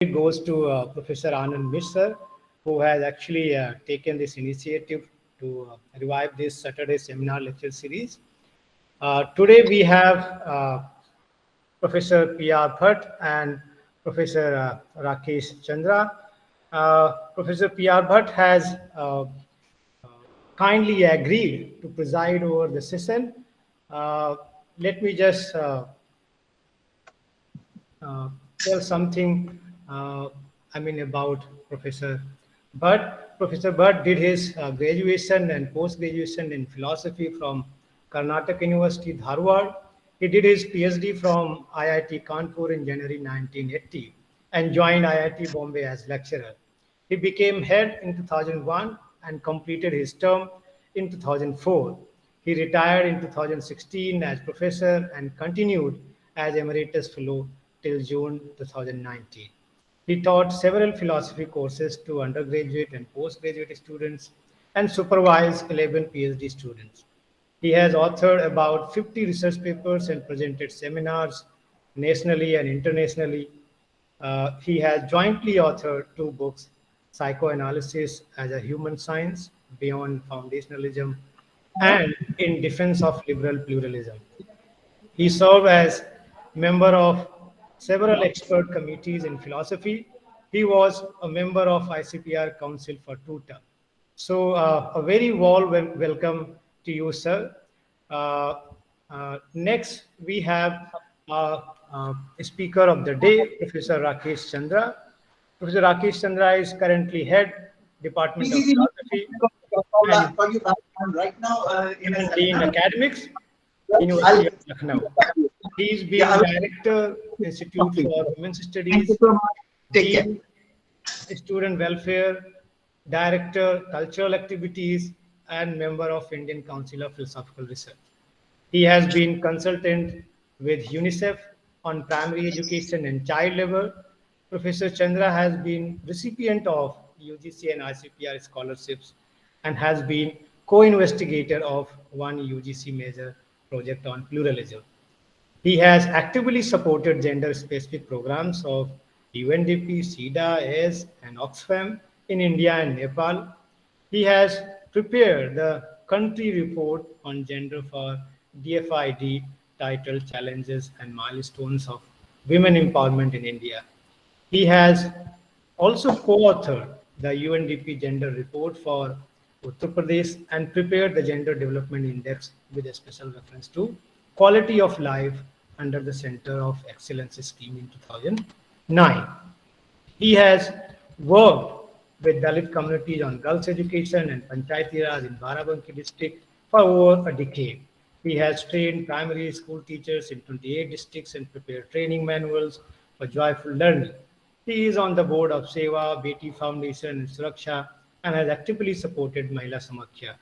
It goes to Professor Anand Mishra, who has actually taken this initiative to revive this Saturday seminar lecture series. Today we have Professor P.R. Bhatt and Professor Rakesh Chandra. Professor P.R. Bhatt has kindly agreed to preside over the session. Let me just uh, tell something, about Professor Bhatt. Professor Bhatt did his graduation and post-graduation in philosophy from Karnataka University, Dharwad. He did his PhD from IIT Kanpur in January 1980 and joined IIT Bombay as lecturer. He became head in 2001 and completed his term in 2004. He retired in 2016 as professor and continued as emeritus fellow till June 2019. He taught several philosophy courses to undergraduate and postgraduate students and supervised 11 PhD students. He has authored about 50 research papers and presented seminars nationally and internationally. He has jointly authored two books, Psychoanalysis as a Human Science, Beyond Foundationalism, and In Defense of Liberal Pluralism. He served as member of several expert committees in philosophy. He was a member of ICPR Council for 2 terms. So, a very warm welcome to you, sir. Uh, Next, we have speaker of the day, Professor Rakesh Chandra. Professor Rakesh Chandra is currently head Department This of is in Philosophy and call you back. I'm right now in a currently in seminar. academics, I'll University of Lucknow. He's yeah, been director, Institute complete. for Women's Thank you Studies, so much. Take care. Dean, Student Welfare, Director, Cultural Activities, and member of Indian Council of Philosophical Research. He has been consultant with UNICEF on primary education and child labor. Professor Chandra has been recipient of UGC and ICPR scholarships and has been co-investigator of one UGC major project on pluralism. He has actively supported gender-specific programs of UNDP, SIDA, ACE, and Oxfam in India and Nepal. He has prepared the country report on gender for DFID titled Challenges and Milestones of Women Empowerment in India. He has also co-authored the UNDP Gender Report for Uttar Pradesh and prepared the Gender Development Index with a special reference to quality of life under the Center of Excellence scheme in 2009. He has worked with Dalit communities on girls' education and Panchayati Raj in Barabanki district for over a decade. He has trained primary school teachers in 28 districts and prepared training manuals for joyful learning. He is on the board of Seva, Beti Foundation, and Suraksha and has actively supported Mahila Samakhya.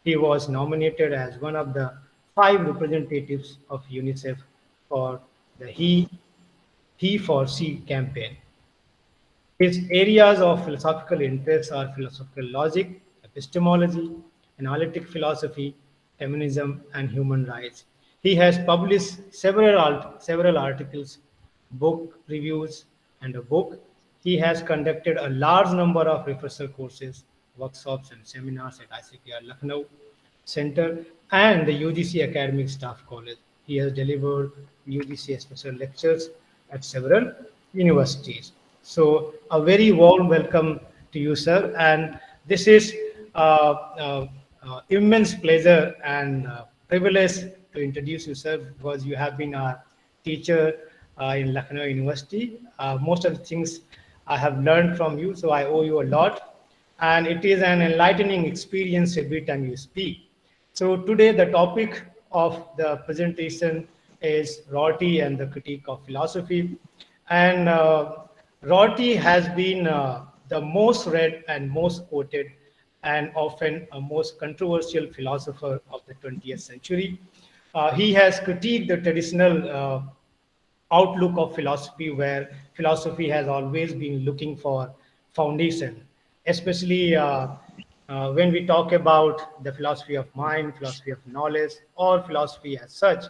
He was nominated as one of the 5 representatives of UNICEF for the He for She campaign. His areas of philosophical interest are philosophical logic, epistemology, analytic philosophy, feminism, and human rights. He has published several articles, book reviews, and a book. He has conducted a large number of refresher courses, workshops, and seminars at ICPR Lucknow Center and the UGC Academic Staff College. He has delivered UGC special lectures at several universities. So, a very warm welcome to you, sir. And this is immense pleasure and privilege to introduce you, sir, because you have been our teacher in Lucknow University. Most of the things I have learned from you, so I owe you a lot. And it is an enlightening experience every time you speak. So today the topic of the presentation is Rorty and the critique of philosophy. And Rorty has been the most read and most quoted and often a most controversial philosopher of the 20th century. He has critiqued the traditional outlook of philosophy where philosophy has always been looking for foundation, especially when we talk about the philosophy of mind, philosophy of knowledge, or philosophy as such,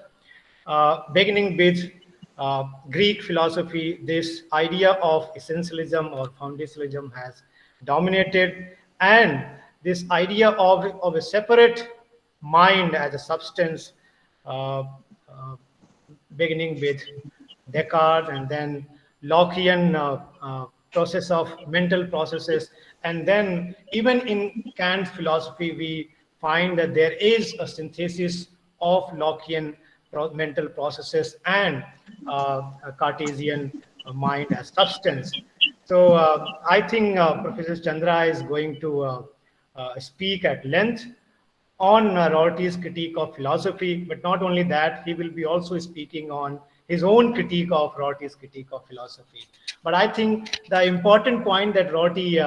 beginning with Greek philosophy, this idea of essentialism or foundationalism has dominated, and this idea of a separate mind as a substance, uh, uh, beginning with Descartes and then Lockean process of mental processes. And then even in Kant's philosophy, we find that there is a synthesis of Lockean mental processes and a Cartesian mind as substance. So I think Professor Chandra is going to speak at length on Rorty's critique of philosophy, but not only that, he will be also speaking on his own critique of Rorty's critique of philosophy. But I think the important point that Rorty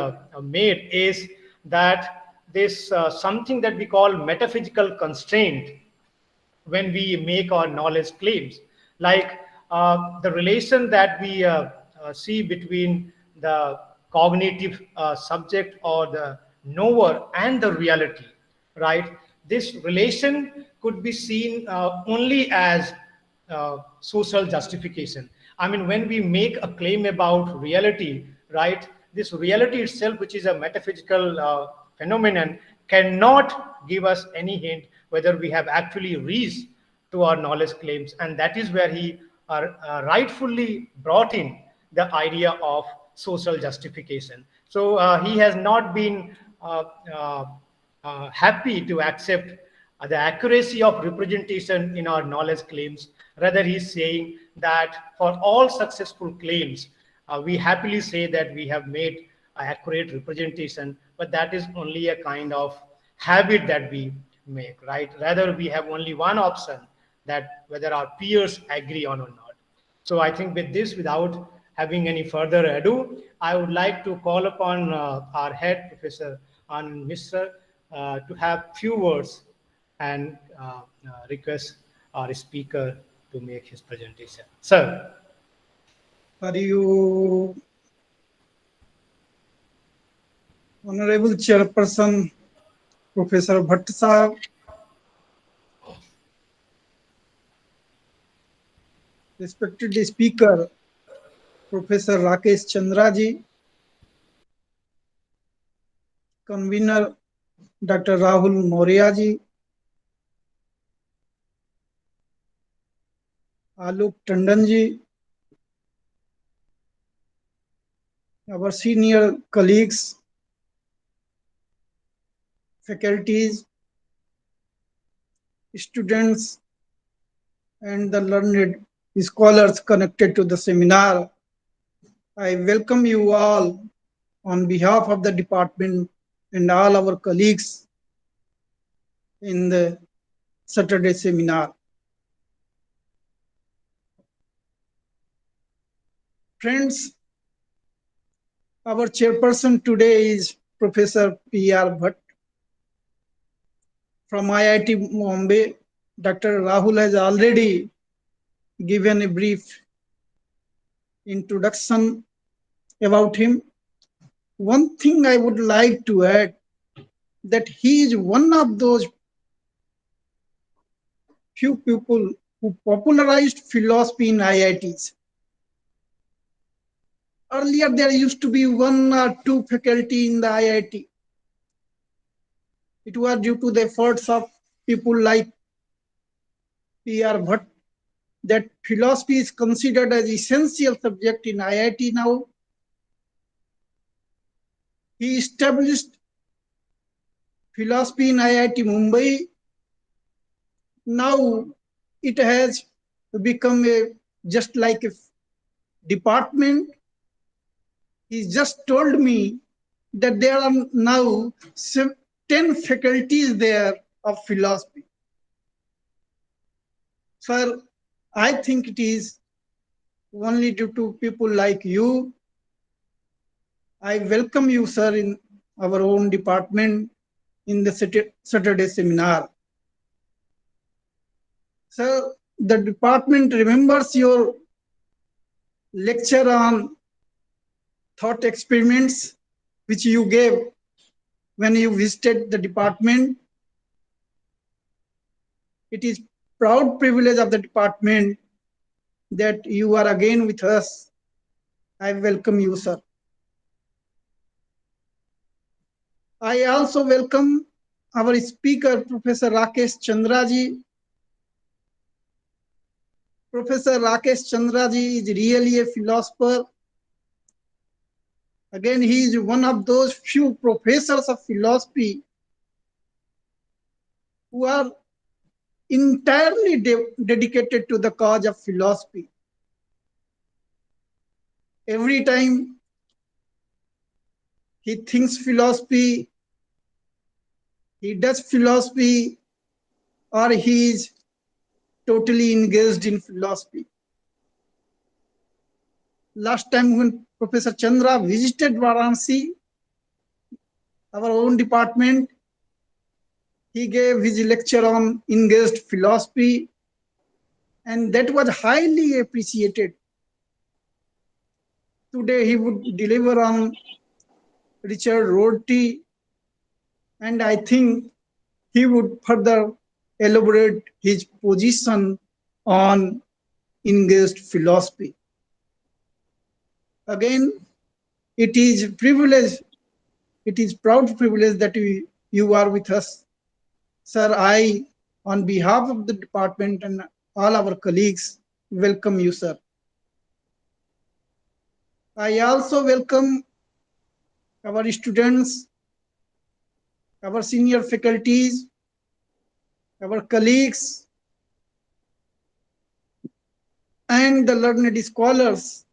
made is that this something that we call metaphysical constraint when we make our knowledge claims, like the relation that we see between the cognitive subject or the knower and the reality, right? This relation could be seen only as social justification. I mean, when we make a claim about reality, right, this reality itself, which is a metaphysical phenomenon, cannot give us any hint whether we have actually reached to our knowledge claims. And that is where he rightfully brought in the idea of social justification. So he has not been uh, happy to accept the accuracy of representation in our knowledge claims. Rather, he's saying that for all successful claims, we happily say that we have made accurate representation, but that is only a kind of habit that we make, right? Rather, we have only one option, that whether our peers agree on or not. So I think with this, without having any further ado, I would like to call upon our head, Professor Anand Mishra, to have few words and request our speaker to make his presentation. Sir. Are you Honorable Chairperson Professor Bhatt Sahab, respected Speaker Professor Rakesh Chandra ji, Convener Dr. Rahul Moria ji, Alok Tandon ji, our senior colleagues, faculties, students, and the learned scholars connected to the seminar. I welcome you all on behalf of the department and all our colleagues in the Saturday seminar. Friends, our chairperson today is Professor P.R. Bhatt. From IIT Bombay, Dr. Rahul has already given a brief introduction about him. One thing I would like to add, that he is one of those few people who popularized philosophy in IITs. Earlier, there used to be one or two faculty in the IIT. It was due to the efforts of people like P.R. Bhatt that philosophy is considered as essential subject in IIT now. He established philosophy in IIT Mumbai. Now it has become just like a department. He just told me that there are now 10 faculties there of philosophy. Sir, I think it is only due to people like you. I welcome you, sir, in our own department in the Saturday seminar. Sir, the department remembers your lecture on thought experiments which you gave when you visited the department. It is proud privilege of the department that you are again with us. I welcome you, sir. I also welcome our speaker, Professor Rakesh Chandraji. Professor Rakesh Chandraji is really a philosopher. Again, he is one of those few professors of philosophy who are entirely dedicated to the cause of philosophy. Every time he thinks philosophy, he does philosophy, or he is totally engaged in philosophy. Last time when Professor Chandra visited Varanasi, our own department, he gave his lecture on engaged philosophy, and that was highly appreciated. Today he would deliver on Richard Rorty, and I think he would further elaborate his position on engaged philosophy. Again, it is privilege, it is proud privilege that you are with us. Sir, I, on behalf of the department and all our colleagues, welcome you, sir. I also welcome our students, our senior faculties, our colleagues, and the learned scholars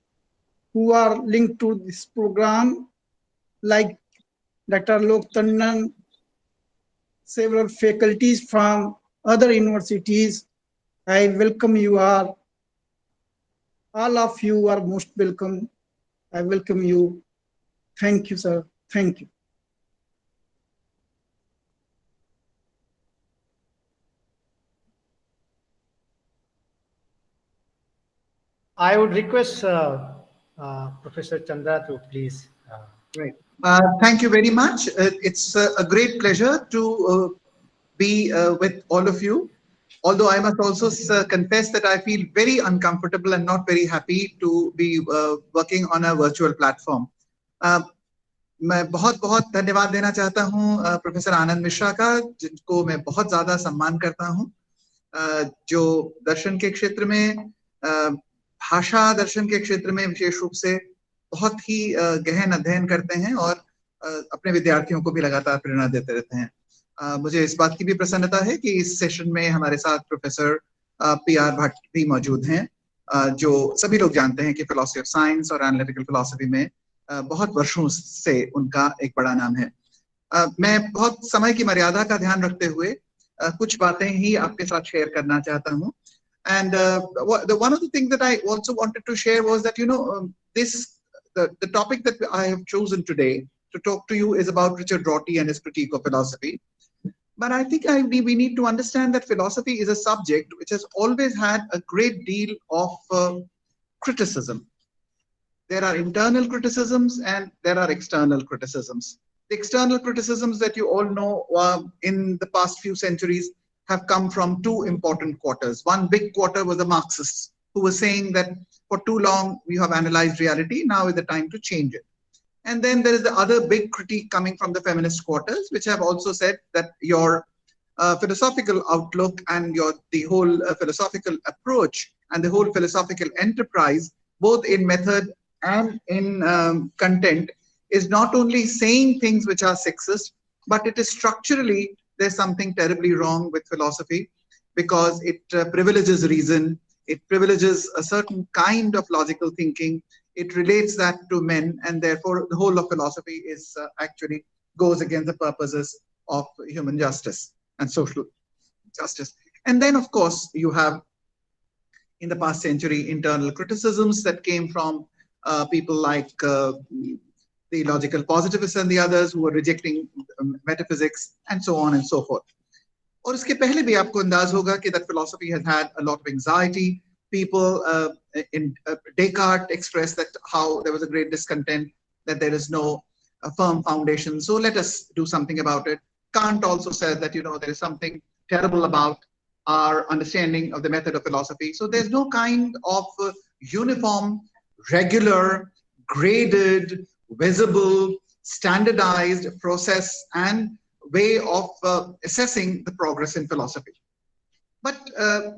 who are linked to this program, like Dr. Lok Tandon, several faculties from other universities. I welcome you all. All of you are most welcome. I welcome you. Thank you, sir. Thank you. I would request Professor Chandra to please. Right. Thank you very much. It's a great pleasure to be with all of you. Although I must also confess that I feel very uncomfortable and not very happy to be working on a virtual platform. मैं बहुत बहुत धन्यवाद देना चाहता हूं professor आनंद मिश्रा का, जिनको मैं बहुत ज्यादा सम्मान करता हूं, जो दर्शन के क्षेत्र में, भाषा दर्शन के क्षेत्र में विशेष रूप से बहुत ही गहन अध्ययन करते हैं और अपने विद्यार्थियों को भी लगातार प्रेरणा देते रहते हैं। मुझे इस बात की भी प्रसन्नता है कि इस सेशन में हमारे साथ प्रोफेसर PR भट्ट भी मौजूद हैं, जो सभी लोग जानते हैं कि फिलॉसफी ऑफ साइंस और एनालिटिकल फिलॉसफी में बहुत वर्षों से उनका एक बड़ा नाम है। मैं बहुत समय की मर्यादा का ध्यान रखते हुए कुछ बातें ही आपके साथ शेयर करना चाहता हूं। And one of the things that I also wanted to share was that, you know, the topic that I have chosen today to talk to you is about Richard Rorty and his critique of philosophy. But I think we need to understand that philosophy is a subject which has always had a great deal of criticism. There are internal criticisms and there are external criticisms. The external criticisms that you all know in the past few centuries have come from two important quarters. One big quarter was the Marxists, who were saying that for too long we have analyzed reality, now is the time to change it. And then there is the other big critique coming from the feminist quarters, which have also said that your philosophical outlook and the whole philosophical approach and the whole philosophical enterprise, both in method and in content, is not only saying things which are sexist, but it is structurally, there's something terribly wrong with philosophy, because it privileges reason, it privileges a certain kind of logical thinking, it relates that to men, and therefore the whole of philosophy is actually goes against the purposes of human justice and social justice. And then, of course, you have in the past century internal criticisms that came from people like the logical positivists and the others who were rejecting metaphysics and so on and so forth. और इसके पहले भी आपको अंदाज होगा कि that philosophy has had a lot of anxiety. People in Descartes expressed that how there was a great discontent, that there is no firm foundation. So let us do something about it. Kant also said that, you know, there is something terrible about our understanding of the method of philosophy. So there's no kind of uniform, regular, graded, visible, standardized process and way of assessing the progress in philosophy. But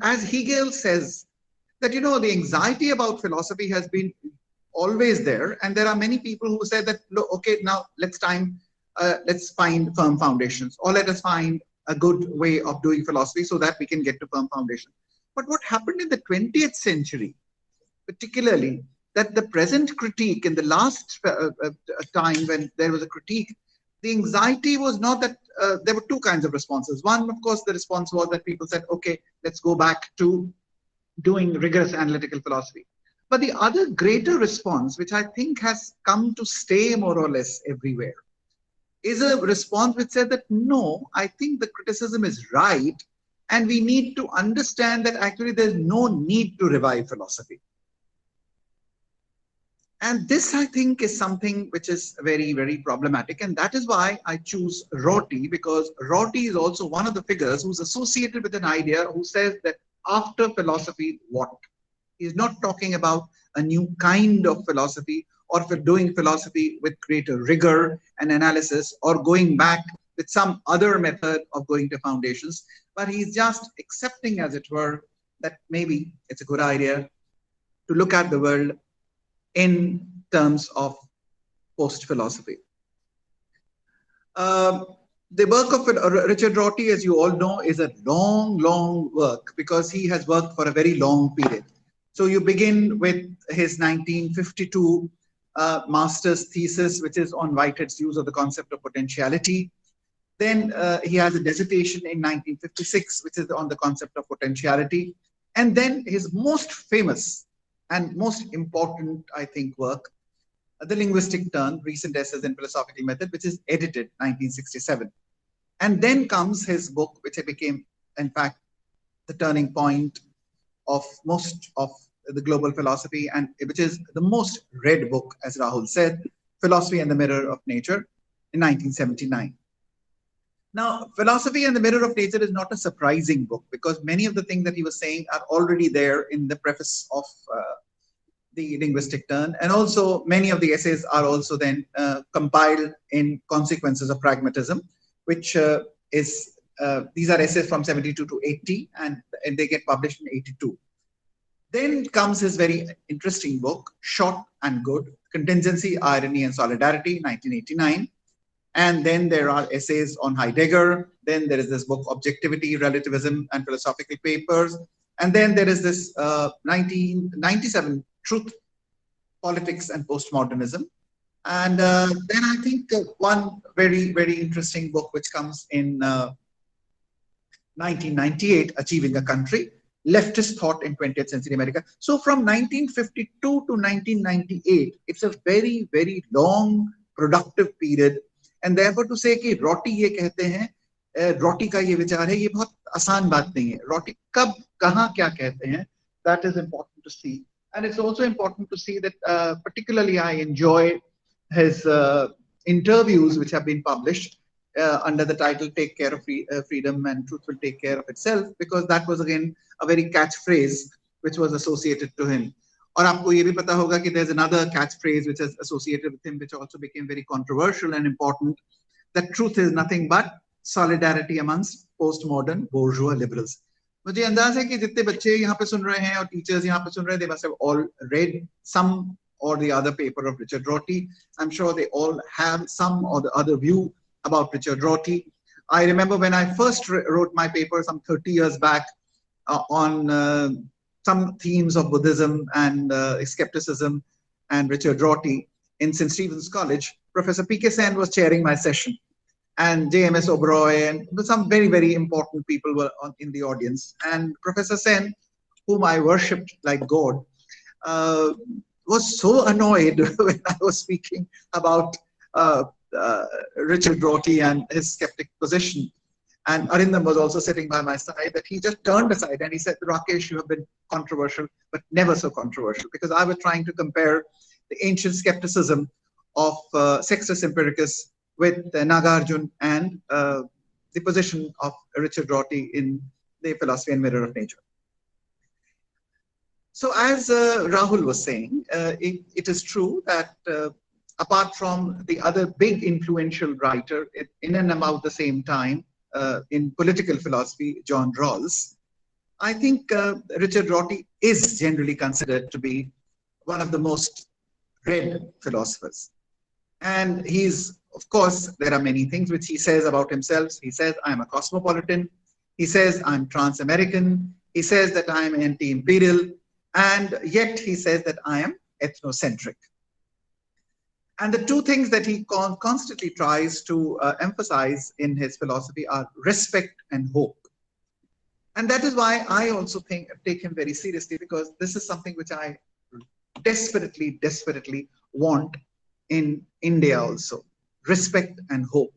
as Hegel says, that, you know, the anxiety about philosophy has been always there. And there are many people who say that, look, okay, now let's find firm foundations, or let us find a good way of doing philosophy so that we can get to firm foundation. But what happened in the 20th century, particularly, that the present critique in the last time when there was a critique, the anxiety was not that there were two kinds of responses. One, of course, the response was that people said, okay, let's go back to doing rigorous analytical philosophy. But the other greater response, which I think has come to stay more or less everywhere, is a response which said that, no, I think the criticism is right, and we need to understand that actually there's no need to revive philosophy. And this, I think, is something which is very, very problematic. And that is why I choose Rorty, because Rorty is also one of the figures who's associated with an idea who says that after philosophy, what? He's not talking about a new kind of philosophy, or for doing philosophy with greater rigor and analysis, or going back with some other method of going to foundations, but he's just accepting, as it were, that maybe it's a good idea to look at the world in terms of post-philosophy. The work of Richard Rorty, as you all know, is a long, long work, because he has worked for a very long period. So you begin with his 1952 master's thesis, which is on Whitehead's use of the concept of potentiality. Then he has a dissertation in 1956, which is on the concept of potentiality. And then his most famous and most important, I think, work, The Linguistic Turn, Recent Essays in Philosophical Method, which is edited 1967. And then comes his book, which became, in fact, the turning point of most of the global philosophy, and which is the most read book, as Rahul said, Philosophy and the Mirror of Nature, in 1979. Now, Philosophy and the Mirror of Nature is not a surprising book, because many of the things that he was saying are already there in the preface of The Linguistic Turn, and also many of the essays are also then compiled in Consequences of Pragmatism, which these are essays from 72 to 80, and they get published in 82. Then comes his very interesting book, Short and Good, Contingency, Irony, and Solidarity, 1989. And then there are essays on Heidegger. Then there is this book, Objectivity, Relativism, and Philosophical Papers. And then there is this 1997, Truth, Politics, and Postmodernism. And then I think one very, very interesting book which comes in 1998, Achieving a Country, Leftist Thought in 20th Century America. So from 1952 to 1998, it's a very, very long, productive period. And therefore to say कि Rorty ये कहते हैं, Rorty का ये विचार है, ये बहुत आसान बात नहीं है. Rorty कब, कहाँ, क्या कहते हैं, that is important to see. And it's also important to see that particularly I enjoy his interviews which have been published under the title Take Care of Freedom and Truth Will Take Care of Itself, because that was again a very catchphrase which was associated to him. और आपको ये भी पता होगा कि there's another catchphrase which is associated with him, which also became very controversial and important, that truth is nothing but solidarity amongst postmodern bourgeois liberals. मुझे अंदाज है कि जितने बच्चे यहाँ पे सुन रहे हैं और टीचर्स यहाँ पे सुन रहे हैं, they must have all read some or the other paper of Richard Rorty. I'm sure they all have some or the other view about Richard Rorty. I remember when I first wrote my paper some 30 years back on some themes of Buddhism and skepticism and Richard Rorty in St. Stephen's College, Professor P.K. Sen was chairing my session, and J.M.S. Oberoi and some very, very important people were in the audience. And Professor Sen, whom I worshipped like God, was so annoyed when I was speaking about Richard Rorty and his skeptic position. And Arindam was also sitting by my side, that he just turned aside and he said, Rakesh, you have been controversial, but never so controversial, because I was trying to compare the ancient skepticism of Sextus Empiricus with Nagarjuna and the position of Richard Rorty in the Philosophy and Mirror of Nature. So as Rahul was saying, it is true that apart from the other big influential writer in and about the same time in political philosophy, John Rawls, I think Richard Rorty is generally considered to be one of the most read philosophers. And he's, of course, there are many things which he says about himself. He says, I'm a cosmopolitan. He says, I'm trans-American. He says that I'm anti-imperial. And yet he says that I am ethnocentric. And the two things that he constantly tries to emphasize in his philosophy are respect and hope. And that is why I also take him very seriously, because this is something which I desperately, desperately want in India also. Respect and hope.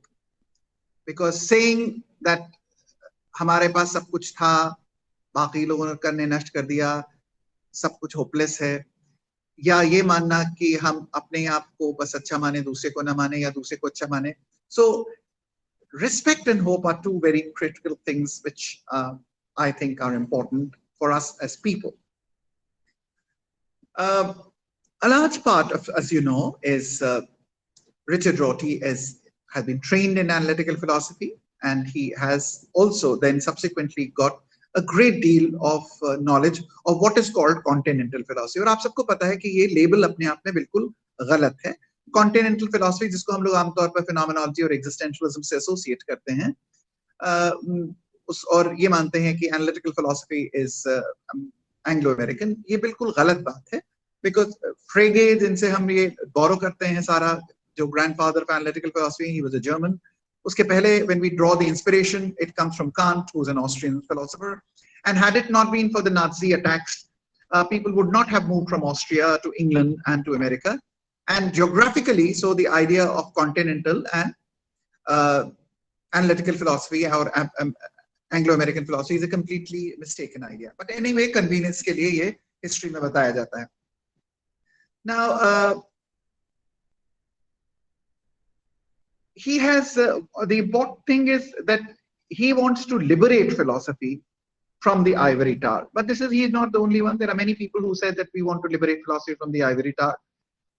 Because saying that हमारे पास सब कुछ था, बाकी लोगों ने करने नष्ट कर दिया, सब कुछ होपलेस है, या ये मानना कि हम अपने आप को बस अच्छा माने, दूसरे को ना माने, या दूसरे को अच्छा माने. So respect and hope are two very critical things which I think are important for us as people. A large part of, as you know, is Richard Rorty has been trained in analytical philosophy, and he has also then subsequently got a great deal of knowledge of what is called continental philosophy. और आप सबको पता है कि ये label अपने आप में बिल्कुल गलत है. Continental philosophy, जिसको हम लोग आमतौर पर phenomenology और existentialism से associate करते हैं, और ये मानते हैं कि analytical philosophy is Anglo-American, ये बिल्कुल गलत बात है. Because Frege, जिनसे हम ये borrow करते हैं सारा, जो grandfather of analytical philosophy, he was a German. Uske pehle, when we draw the inspiration, it comes from Kant, who's an Austrian philosopher. And had it not been for the Nazi attacks, people would not have moved from Austria to England and to America. And geographically, so the idea of continental and analytical philosophy or Anglo-American philosophy is a completely mistaken idea. But anyway, convenience ke liye ye history mein bataya jata hai. Now, he has, the important thing is that he wants to liberate philosophy from the ivory tower. But he is not the only one. There are many people who said that we want to liberate philosophy from the ivory tower.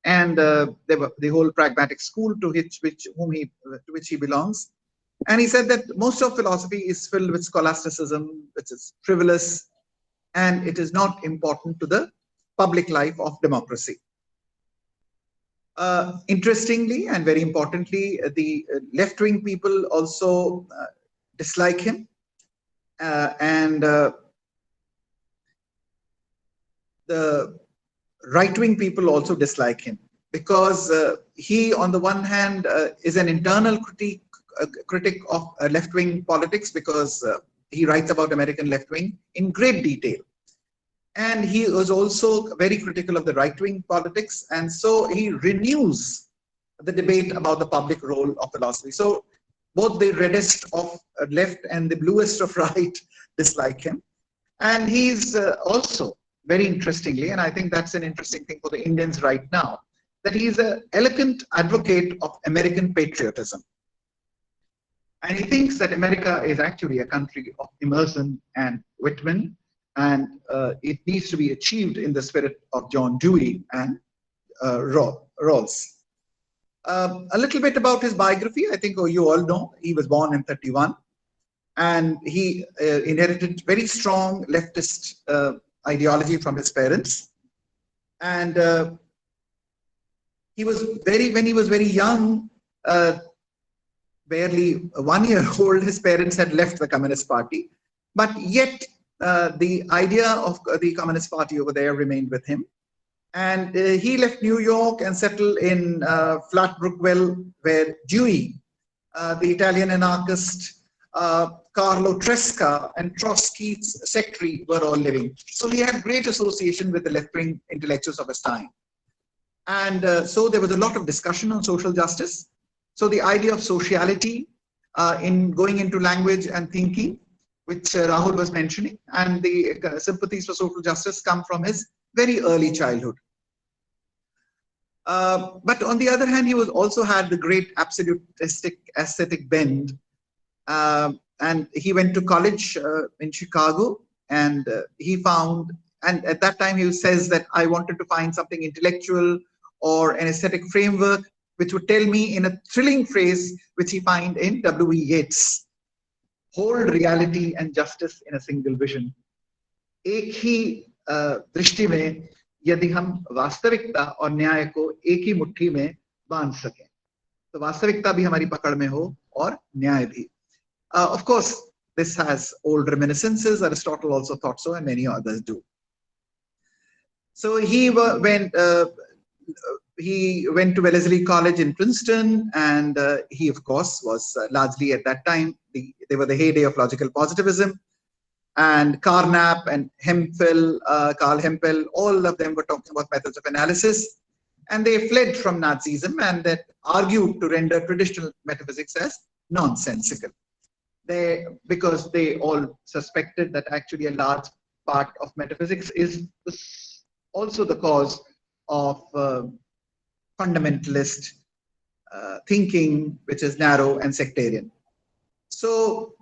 And the whole pragmatic school to which he belongs. And he said that most of philosophy is filled with scholasticism, which is frivolous, and it is not important to the public life of democracy. Interestingly and very importantly, the left-wing people also dislike him, and the right-wing people also dislike him, because he, on the one hand, is an internal critic of left-wing politics, because he writes about American left-wing in great detail. And he was also very critical of the right-wing politics, and so he renews the debate about the public role of philosophy. So both the reddest of left and the bluest of right dislike him. And he's also, very interestingly, and I think that's an interesting thing for the Indians right now, that he's an eloquent advocate of American patriotism. And he thinks that America is actually a country of Emerson and Whitman, and it needs to be achieved in the spirit of John Dewey and Rawls. A little bit about his biography. I think you all know he was born in 1931, and he inherited very strong leftist ideology from his parents. And when he was very young, barely 1 year old, his parents had left the Communist Party, but yet the idea of the Communist Party over there remained with him. And he left New York and settled in Flatbrookwell, where Dewey, the Italian anarchist, Carlo Tresca, and Trotsky's secretary were all living. So he had great association with the left-wing intellectuals of his time. And so there was a lot of discussion on social justice. So the idea of sociality in going into language and thinking, which Rahul was mentioning, and the sympathies for social justice come from his very early childhood. But on the other hand, he also had the great absolutistic aesthetic bend, and he went to college in Chicago, and he found, and at that time he says that I wanted to find something intellectual or an aesthetic framework which would tell me in a thrilling phrase which he find in W.E. Yeats, hold reality and justice in a single vision. एक ही दृष्टि में यदि हम वास्तविकता और न्याय को एक ही मुट्ठी में बांध सकें, तो वास्तविकता भी हमारी पकड़ में हो और न्याय भी. Of course, this has old reminiscences. Aristotle also thought so, and many others do. So he went to Wellesley College in Princeton, and he, of course, was largely at that time, they were the heyday of logical positivism. And Carnap and Hempel, Karl Hempel, all of them were talking about methods of analysis. And they fled from Nazism and that argued to render traditional metaphysics as nonsensical. Because they all suspected that actually a large part of metaphysics is also the cause of fundamentalist thinking, which is narrow and sectarian. So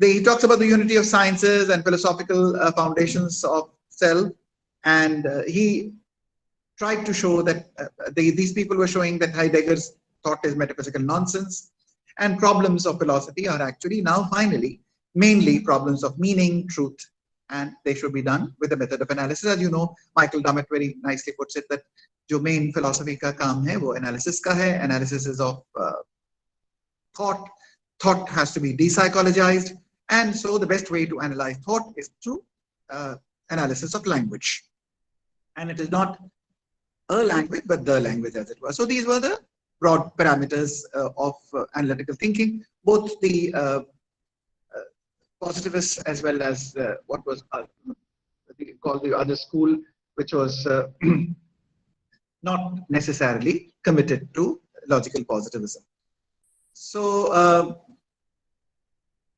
he talks about the unity of sciences and philosophical foundations of self, and he tried to show that these people were showing that Heidegger's thought is metaphysical nonsense, and problems of philosophy are actually now finally mainly problems of meaning, truth, and they should be done with the method of analysis. As you know, Michael Dummett very nicely puts it that जो main philosophy का काम है वो analysis का है. Analysis is of thought. Thought has to be de-psychologized, and so the best way to analyze thought is through analysis of language. And it is not a language, but the language, as it were. So these were the broad parameters of analytical thinking, both the positivists as well as what was called the other school, which was not necessarily committed to logical positivism. So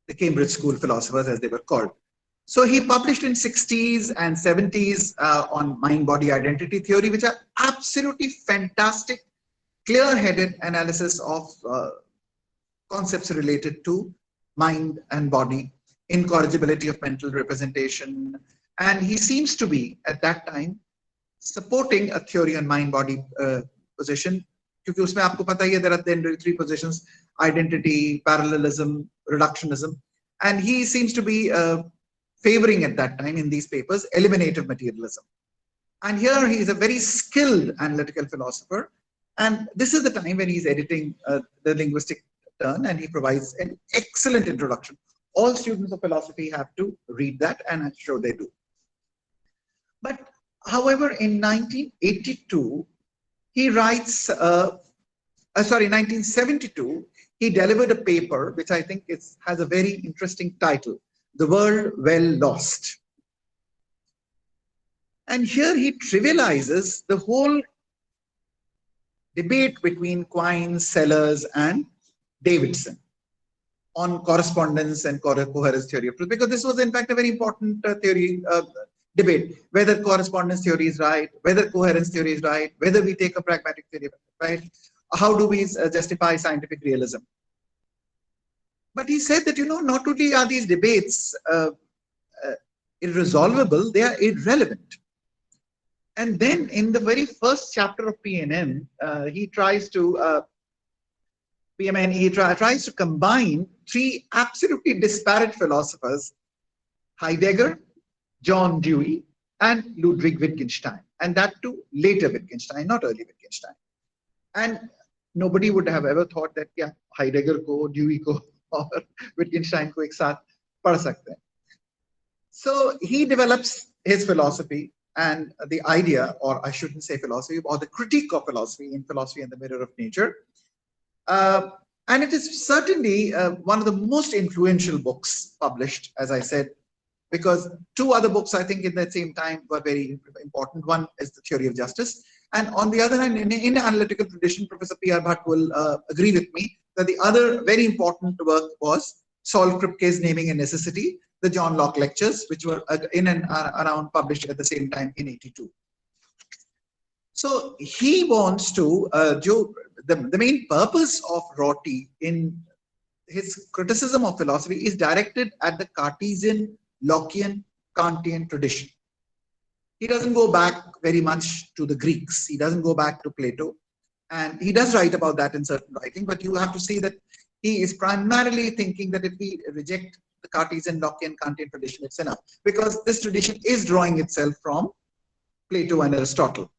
the Cambridge School philosophers, as they were called. So he published in 60s and 70s on mind-body identity theory, which are absolutely fantastic, clear-headed analysis of concepts related to mind and body, incorrigibility of mental representation. And he seems to be, at that time, supporting a theory on mind-body position. Because उसमें आपको पता ही है, there are then three positions: identity, parallelism, reductionism. And he seems to be favoring at that time in these papers eliminative materialism. And here he is a very skilled analytical philosopher. And this is the time when he's editing the linguistic turn, and he provides an excellent introduction. All students of philosophy have to read that, and I'm sure they do. But however, in 1982, he writes, 1972, he delivered a paper which I think has a very interesting title, The World Well Lost. And here he trivializes the whole debate between Quine, Sellers, and Davidson on correspondence and coherence theory of truth, because this was in fact a very important theory debate, whether correspondence theory is right, whether coherence theory is right, whether we take a pragmatic theory, right? How do we justify scientific realism? But he said that, not only are these debates irresolvable, they are irrelevant. And then in the very first chapter of PNM, he tries to tries to combine three absolutely disparate philosophers: Heidegger, John Dewey, and Ludwig Wittgenstein, and that too later Wittgenstein, not early Wittgenstein. And nobody would have ever thought that Heidegger ko, Dewey ko, or Wittgenstein ko ek saath padh sakte hain. So he develops his philosophy and the idea, or I shouldn't say philosophy, or the critique of philosophy in Philosophy and the Mirror of Nature. And it is certainly one of the most influential books published, as I said, because two other books I think in that same time were very important. One is The Theory of Justice, and on the other hand, in the analytical tradition, Professor P.R. Bhatt will agree with me that the other very important work was Saul Kripke's Naming and Necessity, the John Locke lectures, which were in and around published at the same time in 82. So he wants to, the main purpose of Rorty in his criticism of philosophy is directed at the Cartesian, Lockean, Kantian tradition. He doesn't go back very much to the Greeks. He doesn't go back to Plato. And he does write about that in certain writing, but you have to see that he is primarily thinking that if we reject the Cartesian, Lockean, Kantian tradition, it's enough. Because this tradition is drawing itself from Plato and Aristotle.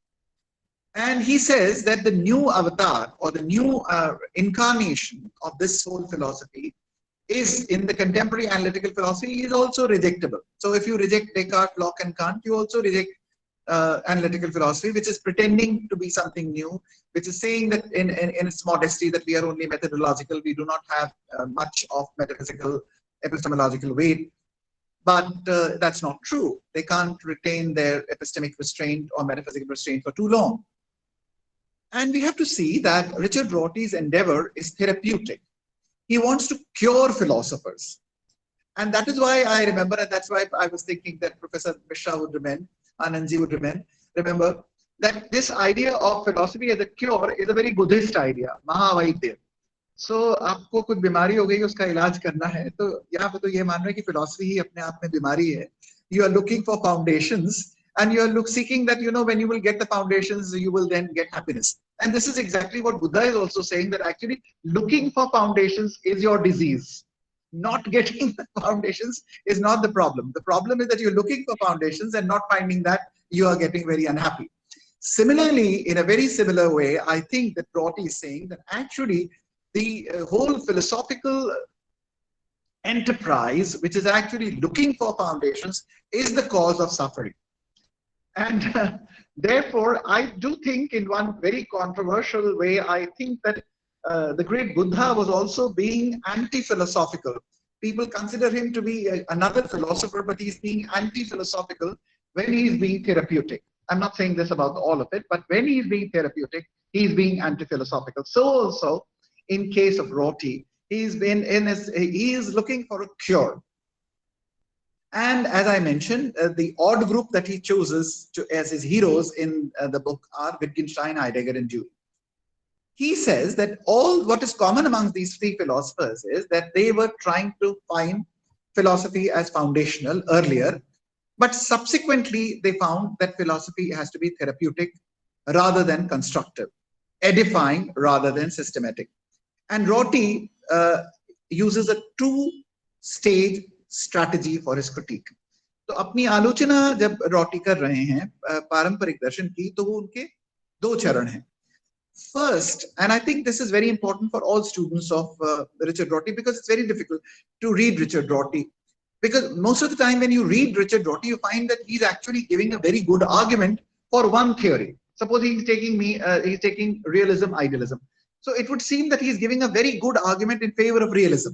And he says that the new avatar or the new incarnation of this whole philosophy is in the contemporary analytical philosophy is also rejectable. So if you reject Descartes, Locke and Kant, you also reject analytical philosophy, which is pretending to be something new, which is saying that in its modesty that we are only methodological, we do not have much of metaphysical epistemological weight. But that's not true. They can't retain their epistemic restraint or metaphysical restraint for too long. And we have to see that Richard Rorty's endeavor is therapeutic. He wants to cure philosophers. And that is why I remember, and that's why I was thinking that Professor Mishra would Anandji would remember that this idea of philosophy as a cure is a very Buddhist idea, Mahavaidya. So आपको कुछ बीमारी हो गई उसका इलाज करना है तो यहाँ पे तो ये मान रहे हैं कि philosophy ही अपने आप में बीमारी है. You are looking for foundations and you are seeking that, you know, when you will get the foundations, you will then get happiness. And this is exactly what Buddha is also saying, that actually looking for foundations is your disease. Not getting the foundations is not the problem. The problem is that you're looking for foundations and not finding that, you are getting very unhappy. Similarly, in a very similar way, I think that Rorty is saying that actually the whole philosophical enterprise, which is actually looking for foundations, is the cause of suffering. And therefore, I do think in one very controversial way, I think that the great Buddha was also being anti-philosophical. People consider him to be another philosopher, but he's being anti-philosophical when he's being therapeutic. I'm not saying this about all of it, but when he's being therapeutic, he's being anti-philosophical. So also, in case of Rorty, he is looking for a cure. And as I mentioned, the odd group that he chooses as his heroes in the book are Wittgenstein, Heidegger, and Dewey. He says that what is common among these three philosophers is that they were trying to find philosophy as foundational earlier, but subsequently they found that philosophy has to be therapeutic rather than constructive, edifying rather than systematic. And Rorty uses a two-stage strategy for his critique. तो अपनी आलोचना जब Rorty कर रहे हैं पारंपरिक दर्शन की, तो वो उनके दो चरण हैं. First, and I think this is very important for all students of Richard Rorty, because it's very difficult to read Richard Rorty. Because most of the time when you read Richard Rorty, you find that he's actually giving a very good argument for one theory. Suppose he's taking realism, idealism. So it would seem that he's giving a very good argument in favor of realism.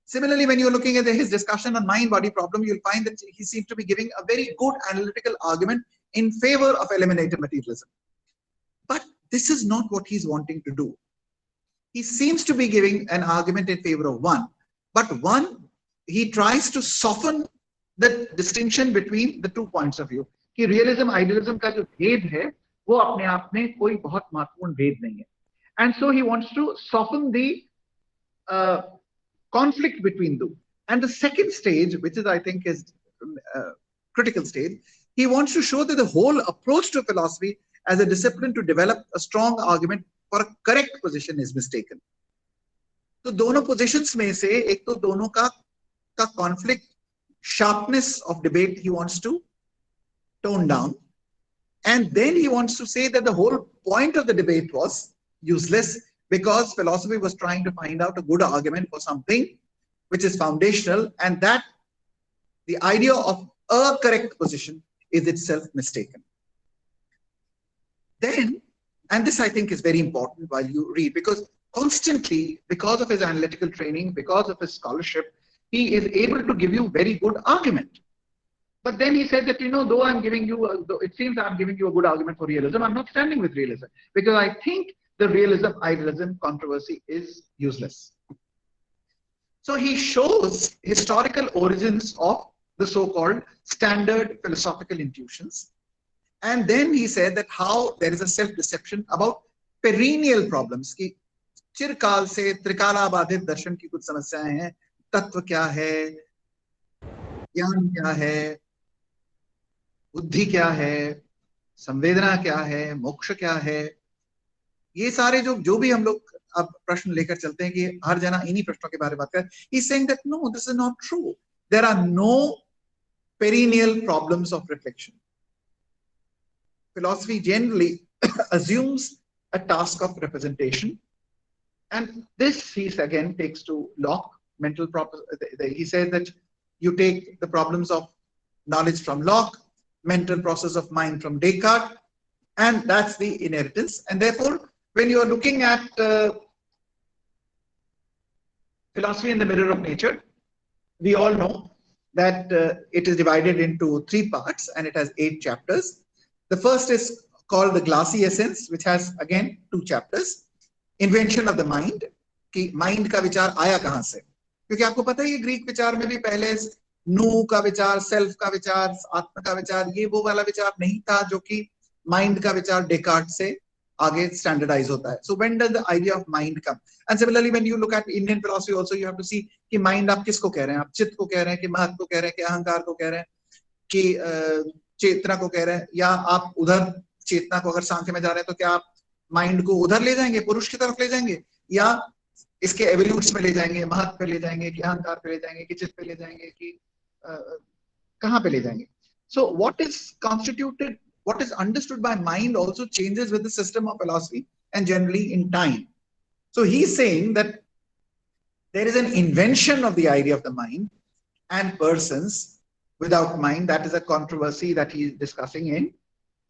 Similarly, when you're looking at his discussion on mind-body problem, you'll find that he seems to be giving a very good analytical argument in favor of eliminative materialism. But this is not what he's wanting to do. He seems to be giving an argument in favor of one, but he tries to soften the distinction between the 2 points of view. कि realism, idealism का जो भेद है, वो अपने आप में कोई बहुत महत्वपूर्ण भेद नहीं है. And so he wants to soften the conflict between them. And the second stage, which is I think is critical stage, he wants to show that the whole approach to philosophy as a discipline to develop a strong argument for a correct position is mistaken. तो दोनों positions में से एक तो दोनों का conflict, sharpness of debate he wants to tone down, and then he wants to say that the whole point of the debate was useless because philosophy was trying to find out a good argument for something which is foundational, and that the idea of a correct position is itself mistaken. Then, and this I think is very important while you read, because constantly, because of his analytical training, because of his scholarship, he is able to give you very good argument. But then he said that, you know, though it seems I'm giving you a good argument for realism, I'm not standing with realism, because I think the realism-idealism controversy is useless. So he shows historical origins of the so-called standard philosophical intuitions. And then he said that how there is a self-deception about perennial problems. चिरकाल से त्रिकालाबाधित दर्शन की कुछ समस्याएं हैं। तत्व क्या है, ज्ञान क्या है, बुद्धि क्या है, संवेदना क्या है, मोक्ष क्या है, ये सारे जो जो भी हम लोग अब प्रश्न लेकर चलते हैं कि हर जना इन्हीं प्रश्नों के बारे में बात करें। He is saying that no, this is not true. There are no perennial problems of reflection. Philosophy generally assumes a task of representation, and this he again takes to Locke. Mental he says that you take the problems of knowledge from Locke, mental process of mind from Descartes, and that's the inheritance. And therefore, when you are looking at philosophy in the mirror of nature, we all know that it is divided into 3 parts and it has 8 chapters. The first is called the glassy essence, which has again 2 chapters. Invention of the mind, कि mind का विचार आया कहां से, क्योंकि आपको पता है ये ग्रीक विचार में भी पहले नू का विचार, सेल्फ का विचार, आत्मा का विचार, ये वो वाला विचार नहीं था जो कि माइंड का विचार डेकार्ट से आगे स्टैंडर्डाइज होता है. So when does the idea of mind come? And similarly when you look at Indian philosophy also you have to see कि माइंड आप किसको कह रहे हैं. आप चित्त को कह रहे हैं कि महत्व को कह रहे हैं कि अहंकार को कह रहे हैं कि चेतना को कह रहे हैं, या आप उधर चेतना को अगर सांख्य में जा रहे हैं तो क्या आप माइंड को उधर ले जाएंगे, पुरुष की तरफ ले जाएंगे, या इसके एवोल्यूट्स में ले जाएंगे, महत्व पे ले जाएंगे कि अहंकार पे ले जाएंगे कि चित्त पे ले जाएंगे कि कहां पे ले जाएंगे. So what is constituted, what is understood by mind also changes with the system of philosophy and generally in time. So he's saying that there is an invention of the idea of the mind and persons without mind. That is a controversy that he is discussing in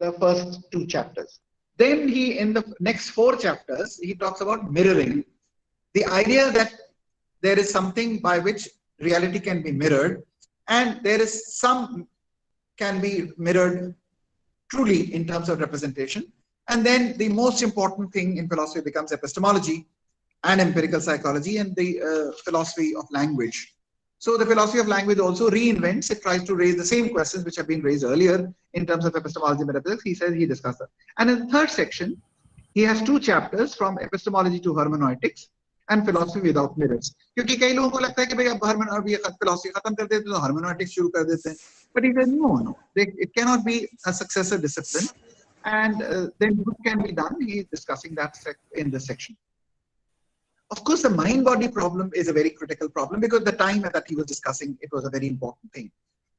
the first 2 chapters. Then he, in the next 4 chapters, he talks about mirroring. The idea that there is something by which reality can be mirrored, and there is some can be mirrored truly in terms of representation. And then the most important thing in philosophy becomes epistemology and empirical psychology and the philosophy of language. So the philosophy of language also reinvents, it tries to raise the same questions which have been raised earlier in terms of epistemology and metaphysics. He says he discussed that. And in the 3rd section, he has 2 chapters from epistemology to hermeneutics and philosophy without mirrors. क्योंकि कई लोगों को लगता है कि भाई अब philosophy खत्म कर देते हैं तो hermeneutics शुरू कर देते हैं. But he says no, it cannot be a successor discipline, and then what can be done? He is discussing that in this section. Of course, the mind-body problem is a very critical problem because the time that he was discussing, it was a very important thing.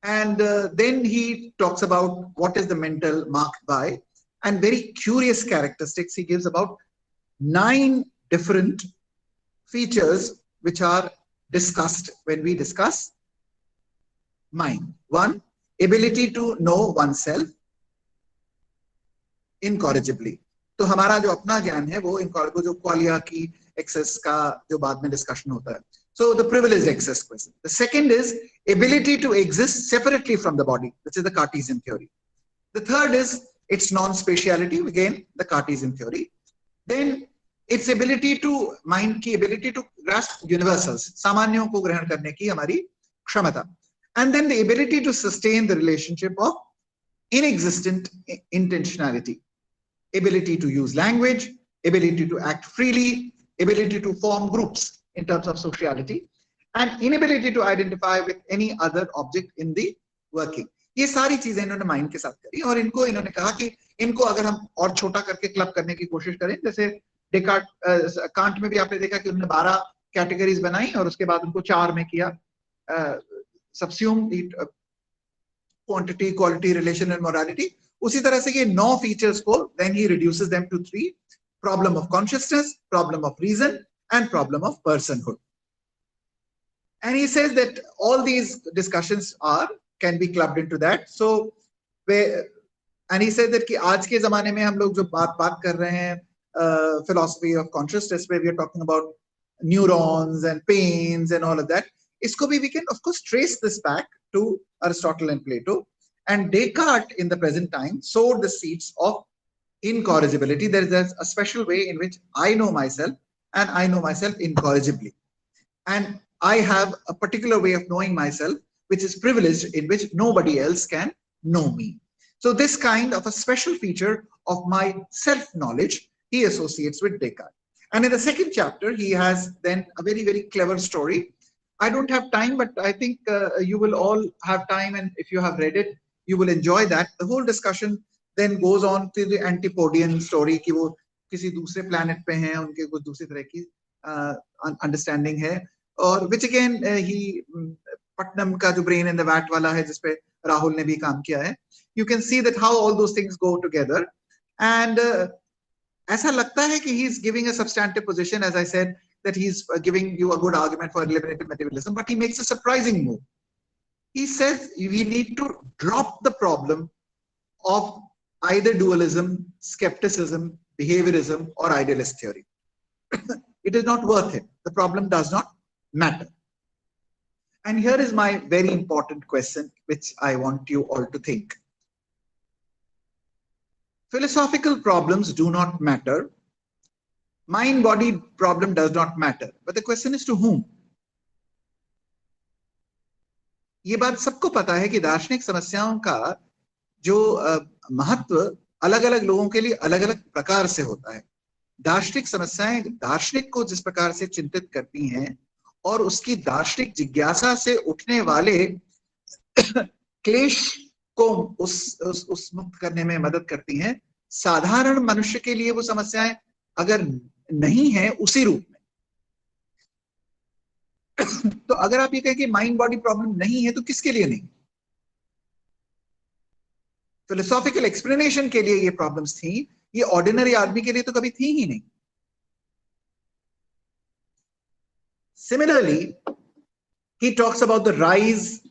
And then he talks about what is the mental marked by, and very curious characteristics he gives about 9 different features which are discussed when we discuss mind. 1, ability to know oneself incorrigibly. तो हमारा जो अपना ज्ञान है वो incorrigible, जो क्वालिया की access का जो बाद में डिस्कशन होता है. So the privileged access question. The second is ability to exist separately from the body, which is the Cartesian theory. The third is its non-spatiality, again the Cartesian theory. Then its ability to, mind की ability to grasp universals, सामान्यों को ग्रहण करने की हमारी क्षमता. And then the ability to sustain the relationship of inexistent intentionality, ability to use language, ability to act freely, ability to form groups in terms of sociality, and inability to identify with any other object in the working. ये सारी चीजें इन्होंने mind के साथ करी और इनको इन्होंने कहा कि इनको अगर हम और छोटा करके क्लब करने की कोशिश करें, जैसे डेकार्ट कांट में भी आपने देखा कि उन्होंने 12 कैटेगरीज बनाई और उसके बाद उनको 4 में किया, subsume the quantity, quality, relation and morality. उसी तरह से ये 9 features को then he reduces them to 3: problem of consciousness, problem of reason and problem of personhood. And he says that all these discussions can be clubbed into that. So and he says that कि आज के जमाने में हम लोग जो बात कर रहे हैं philosophy of consciousness, where we are talking about neurons and pains and all of that, इसको भी we can of course trace this back to Aristotle and Plato. And Descartes in the present time sowed the seeds of incorrigibility. There is a special way in which I know myself, and I know myself incorrigibly. And I have a particular way of knowing myself which is privileged, in which nobody else can know me. So this kind of a special feature of my self-knowledge he associates with Descartes. And in the second chapter, he has then a very, very clever story. I don't have time, but I think you will all have time, and if you have read it, you will enjoy that. The whole discussion then goes on to the Antipodean story कि वो किसी दूसरे planet पे हैं, उनके कुछ दूसरी तरह की understanding है, और which again he Putnam का जो brain in the vat वाला है जिसपे राहुल ने भी काम किया है. You can see that how all those things go together, and ऐसा लगता है कि he is giving a substantive position, as I said, that he's giving you a good argument for eliminative materialism, but he makes a surprising move. He says we need to drop the problem of either dualism, skepticism, behaviorism, or idealist theory. It is not worth it. The problem does not matter. And here is my very important question, which I want you all to think. Philosophical problems do not matter. Mind-body problem does not matter. But the question is to whom? ये बात सबको पता है कि दार्शनिक समस्याओं का जो महत्व अलग अलग लोगों के लिए अलग अलग प्रकार से होता है. दार्शनिक समस्याएं दार्शनिक को जिस प्रकार से चिंतित करती हैं और उसकी दार्शनिक जिज्ञासा से उठने वाले क्लेश को उस मुक्त करने में मदद करती हैं, साधारण मनुष्य के लिए वो समस्याएं अगर नहीं है उसी रूप में, तो अगर आप ये कहें कि माइंड बॉडी प्रॉब्लम नहीं है तो किसके लिए नहीं? फिलोसॉफिकल एक्सप्लेनेशन के लिए ये प्रॉब्लम्स थी, ये ऑर्डिनरी आदमी के लिए तो कभी थी ही नहीं. Similarly, he talks about the rise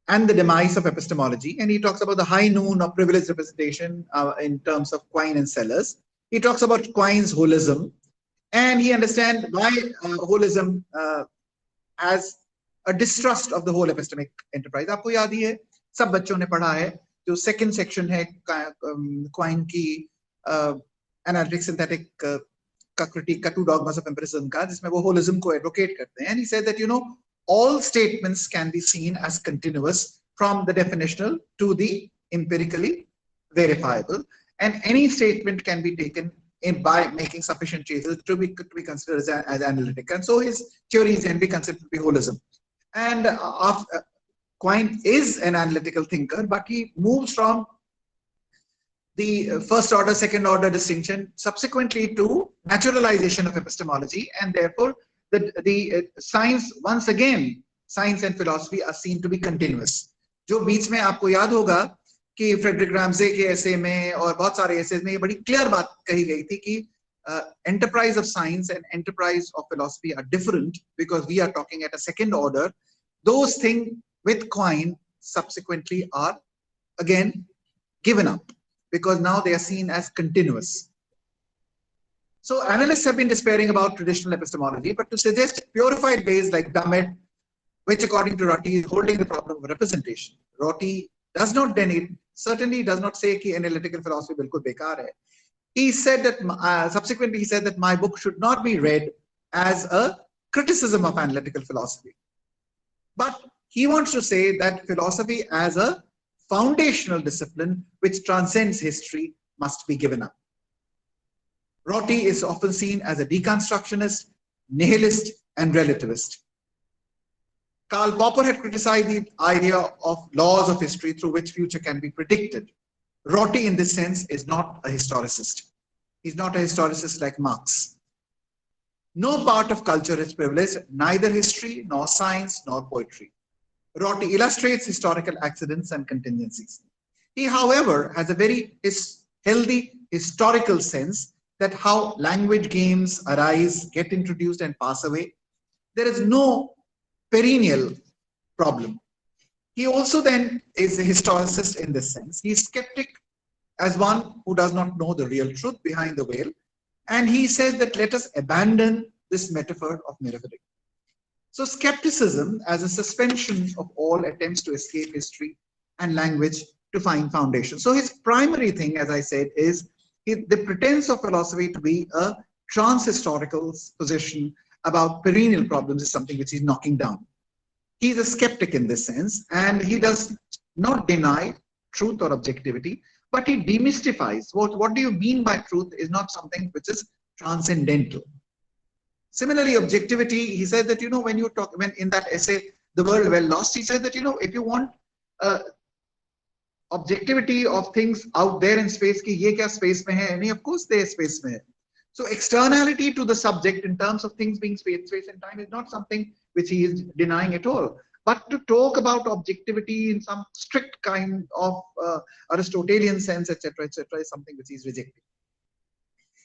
and the demise of epistemology, and he talks about the high noon of privileged representation in terms of Quine and Sellers. He talks about Quine's holism, and he understands why holism has a distrust of the whole epistemic enterprise. आपको याद ही है, सब बच्चों ने पढ़ा है, जो second section है Quine की analytic synthetic का critique का two dogmas of empiricism का, जिसमें वो holism को advocate करते हैं. And he said that, you know, all statements can be seen as continuous from the definitional to the empirically verifiable, and any statement can be taken in by making sufficient changes to be considered as analytic. And so his theories can be considered to be holism. And Quine is an analytical thinker, but he moves from the first order, second order distinction subsequently to naturalization of epistemology, and therefore the science, once again, science and philosophy are seen to be continuous. जो बीच में आपको याद होगा कि Frederick Ramsay के ऐसे में और बहुत सारे ऐसे में ये बड़ी क्लियर बात कही गई थी कि enterprise of science and enterprise of philosophy are different because we are talking at a second order. Those things with Quine subsequently are again given up because now they are seen as continuous. So analysts have been despairing about traditional epistemology, but to suggest purified ways like Dummett, which according to Rorty is holding the problem of representation. Rorty does not certainly does not say कि analytical philosophy बिल्कुल बेकार है. He said that subsequently he said that my book should not be read as a criticism of analytical philosophy, but he wants to say that philosophy as a foundational discipline which transcends history must be given up. Rorty is often seen as a deconstructionist, nihilist, and relativist. Karl Popper had criticized the idea of laws of history through which future can be predicted. Rorty, in this sense, is not a historicist. He's not a historicist like Marx. No part of culture is privileged, neither history, nor science, nor poetry. Rorty illustrates historical accidents and contingencies. He, however, has a very healthy historical sense that how language games arise, get introduced, and pass away. There is no perennial problem. He also then is a historicist in this sense. He is skeptic as one who does not know the real truth behind the veil. And he says that let us abandon this metaphor of metaphoric. So skepticism as a suspension of all attempts to escape history and language to find foundation. So his primary thing, as I said, is the pretense of philosophy to be a trans-historical position about perennial problems is something which he's knocking down. He's a skeptic in this sense, and he does not deny truth or objectivity, but he demystifies. What do you mean by truth is not something which is transcendental. Similarly, objectivity, he said that, when you talk, when in that essay, The World Well Lost, he said that, if you want objectivity of things out there in space, ki ye kya space mein hai? Of course they are space mein hai. So externality to the subject in terms of things being space and time is not something which he is denying at all. But to talk about objectivity in some strict kind of Aristotelian sense, etc., is something which he is rejecting.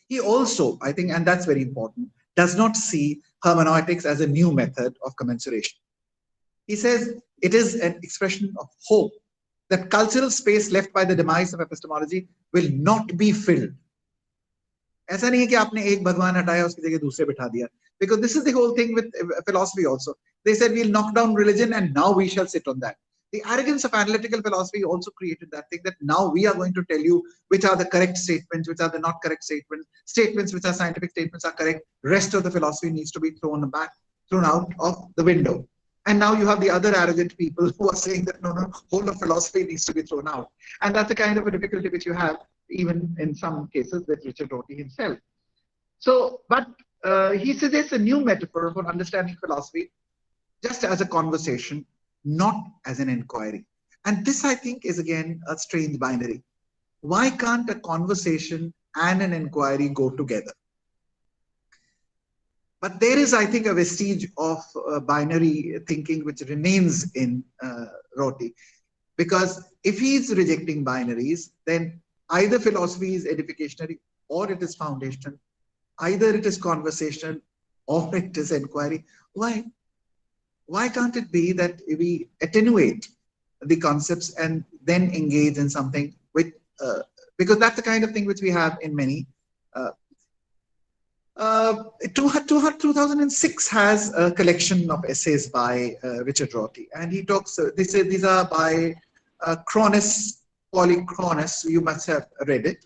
He also, I think, and that's very important, does not see hermeneutics as a new method of commensuration. He says it is an expression of hope that cultural space left by the demise of epistemology will not be filled. ऐसा नहीं है कि आपने एक भगवान हटाया उसकी जगह दूसरे बिठा दिया. Because this is the whole thing with philosophy also. They said we'll knock down religion and now we shall sit on that. The arrogance of analytical philosophy also created that thing that now we are going to tell you which are the correct statements, which are the not correct statements, statements which are scientific statements are correct. Rest of the philosophy needs to be thrown out of the window. And now you have the other arrogant people who are saying that no, whole of philosophy needs to be thrown out. And that's the kind of a difficulty which you have even in some cases with Richard Rorty himself. So, but he suggests a new metaphor for understanding philosophy just as a conversation, not as an inquiry. And this, I think, is again a strange binary. Why can't a conversation and an inquiry go together? But there is, I think, a vestige of binary thinking which remains in Rorty. Because if he is rejecting binaries, then either philosophy is edificationary or it is foundational. Either it is conversation or it is inquiry. Why? Why can't it be that we attenuate the concepts and then engage in something with, because that's the kind of thing which we have in many. 2006 has a collection of essays by Richard Rorty, and he talks, these are by Cronus, Polychronus, you must have read it.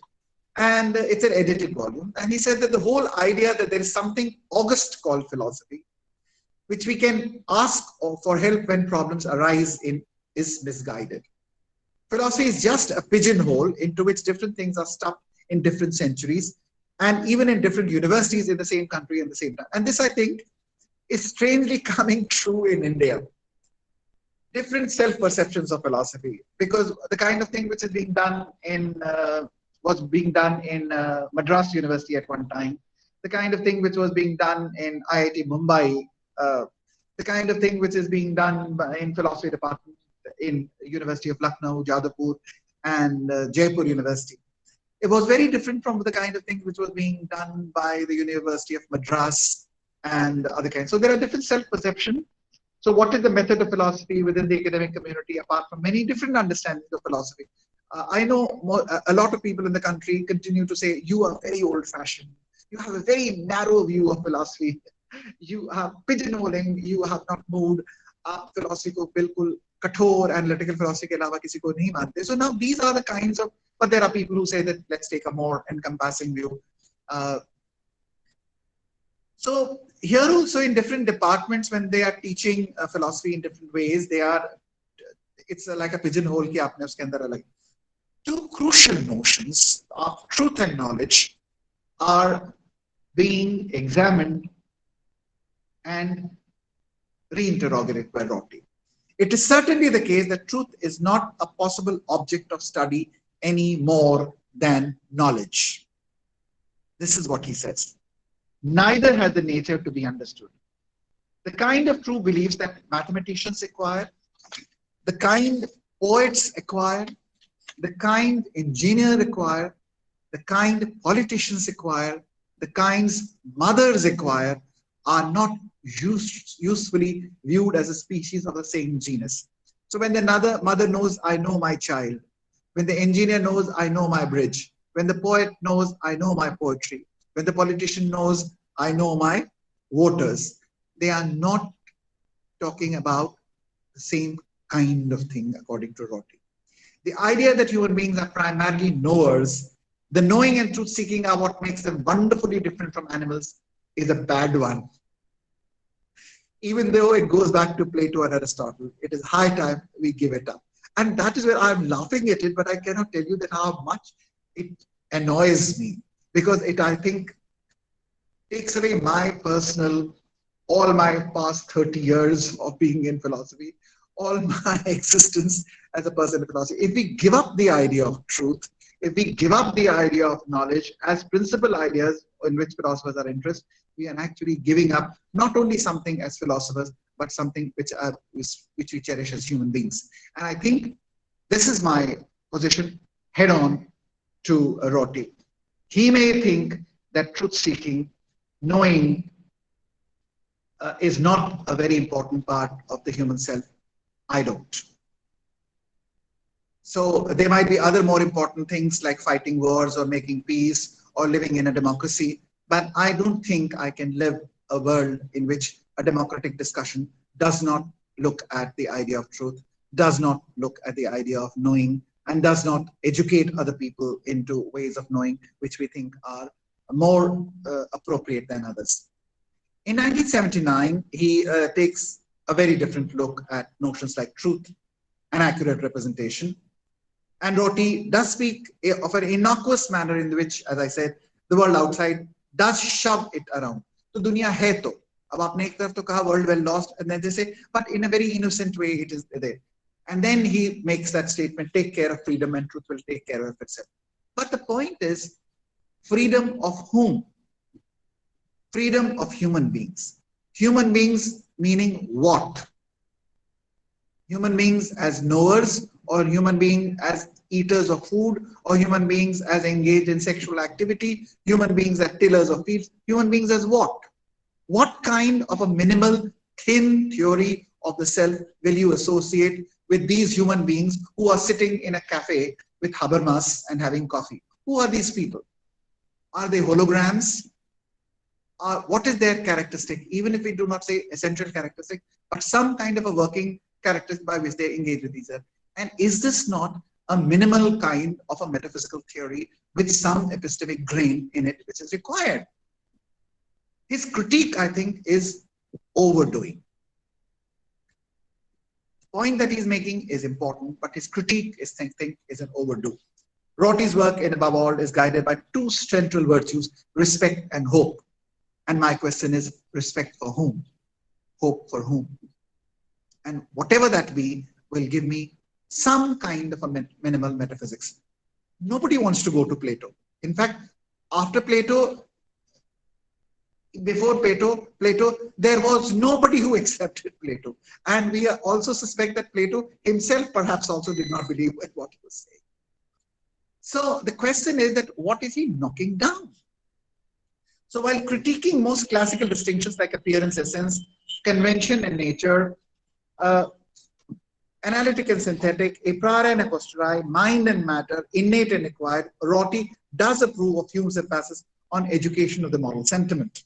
And it's an edited volume. And he said that the whole idea that there is something august called philosophy, which we can ask for help when problems arise in, is misguided. Philosophy is just a pigeonhole into which different things are stuffed in different centuries and even in different universities in the same country at the same time. And this, I think, is strangely coming true in India. Different self-perceptions of philosophy, because the kind of thing which is being done in was being done in Madras University at one time, the kind of thing which was being done in IIT Mumbai, the kind of thing which is being done in philosophy department in University of Lucknow, Jadavpur, and Jaipur University. It was very different from the kind of thing which was being done by the University of Madras and other kinds. So there are different self-perception. So what is the method of philosophy within the academic community apart from many different understandings of philosophy? I know a lot of people in the country continue to say, you are very old-fashioned. You have a very narrow view of philosophy. You have pigeonholing, you have not moved. Philosophy ko bilkul kathor analytical philosophy ke alawa kisi ko nahi mante. So now these are the kinds of, but there are people who say that let's take a more encompassing view. So here also in different departments, when they are teaching philosophy in different ways, they are, it's like a pigeonhole ki aapne uske andar alag. Two crucial notions of truth and knowledge are being examined and reinterrogated by Rorty. It is certainly the case that truth is not a possible object of study any more than knowledge. This is what he says. Neither has the nature to be understood. The kind of true beliefs that mathematicians acquire, the kind poets acquire, the kind engineers acquire, the kind politicians acquire, the kinds mothers acquire, are not usefully viewed as a species of the same genus. So when the mother knows, I know my child. When the engineer knows, I know my bridge. When the poet knows, I know my poetry. When the politician knows, I know my voters. They are not talking about the same kind of thing, according to Rorty. The idea that human beings are primarily knowers, the knowing and truth-seeking are what makes them wonderfully different from animals, is a bad one. Even though it goes back to Plato and Aristotle, it is high time we give it up. And that is where I'm laughing at it, but I cannot tell you that how much it annoys me. Because it, I think, takes away my personal, all my past 30 years of being in philosophy, all my existence as a person in philosophy. If we give up the idea of truth, if we give up the idea of knowledge as principal ideas in which philosophers are interested, we are actually giving up not only something as philosophers, but something which we cherish as human beings. And I think this is my position head on to Rorty. He may think that truth seeking, knowing, is not a very important part of the human self. I don't. So there might be other more important things like fighting wars or making peace or living in a democracy, but I don't think I can live a world in which a democratic discussion does not look at the idea of truth, does not look at the idea of knowing, and does not educate other people into ways of knowing which we think are more appropriate than others. In 1979, he takes a very different look at notions like truth and accurate representation. And Rorty does speak of an innocuous manner in which, as I said, the world outside does shove it around. So दुनिया है तो, अब आपने एक तरफ तो कहा world well lost, and then they say, but in a very innocent way it is there. And then he makes that statement, take care of freedom and truth will take care of itself. But the point is, freedom of whom? Freedom of human beings. Human beings meaning what? Human beings as knowers, or human beings as eaters of food, or human beings as engaged in sexual activity, human beings as tillers of fields, human beings as what? What kind of a minimal, thin theory of the self will you associate with these human beings who are sitting in a cafe with Habermas and having coffee? Who are these people? Are they holograms? What is their characteristic? Even if we do not say essential characteristic, but some kind of a working characteristic by which they engage with each other. And is this not a minimal kind of a metaphysical theory with some epistemic grain in it, which is required? His critique, I think, is overdoing. The point that he's making is important, but his critique is something is an overdo. Rorty's work, in above all, is guided by two central virtues, respect and hope. And my question is, respect for whom? Hope for whom? And whatever that be will give me some kind of a minimal metaphysics. Nobody wants to go to Plato. In fact, after Plato, before Plato, there was nobody who accepted Plato. And we also suspect that Plato himself perhaps also did not believe in what he was saying. So the question is that what is he knocking down? So while critiquing most classical distinctions like appearance, essence, convention and nature, analytic and synthetic, a priori and a posteriori, mind and matter, innate and acquired, Rorty does approve of Hume's emphasis on education of the moral sentiment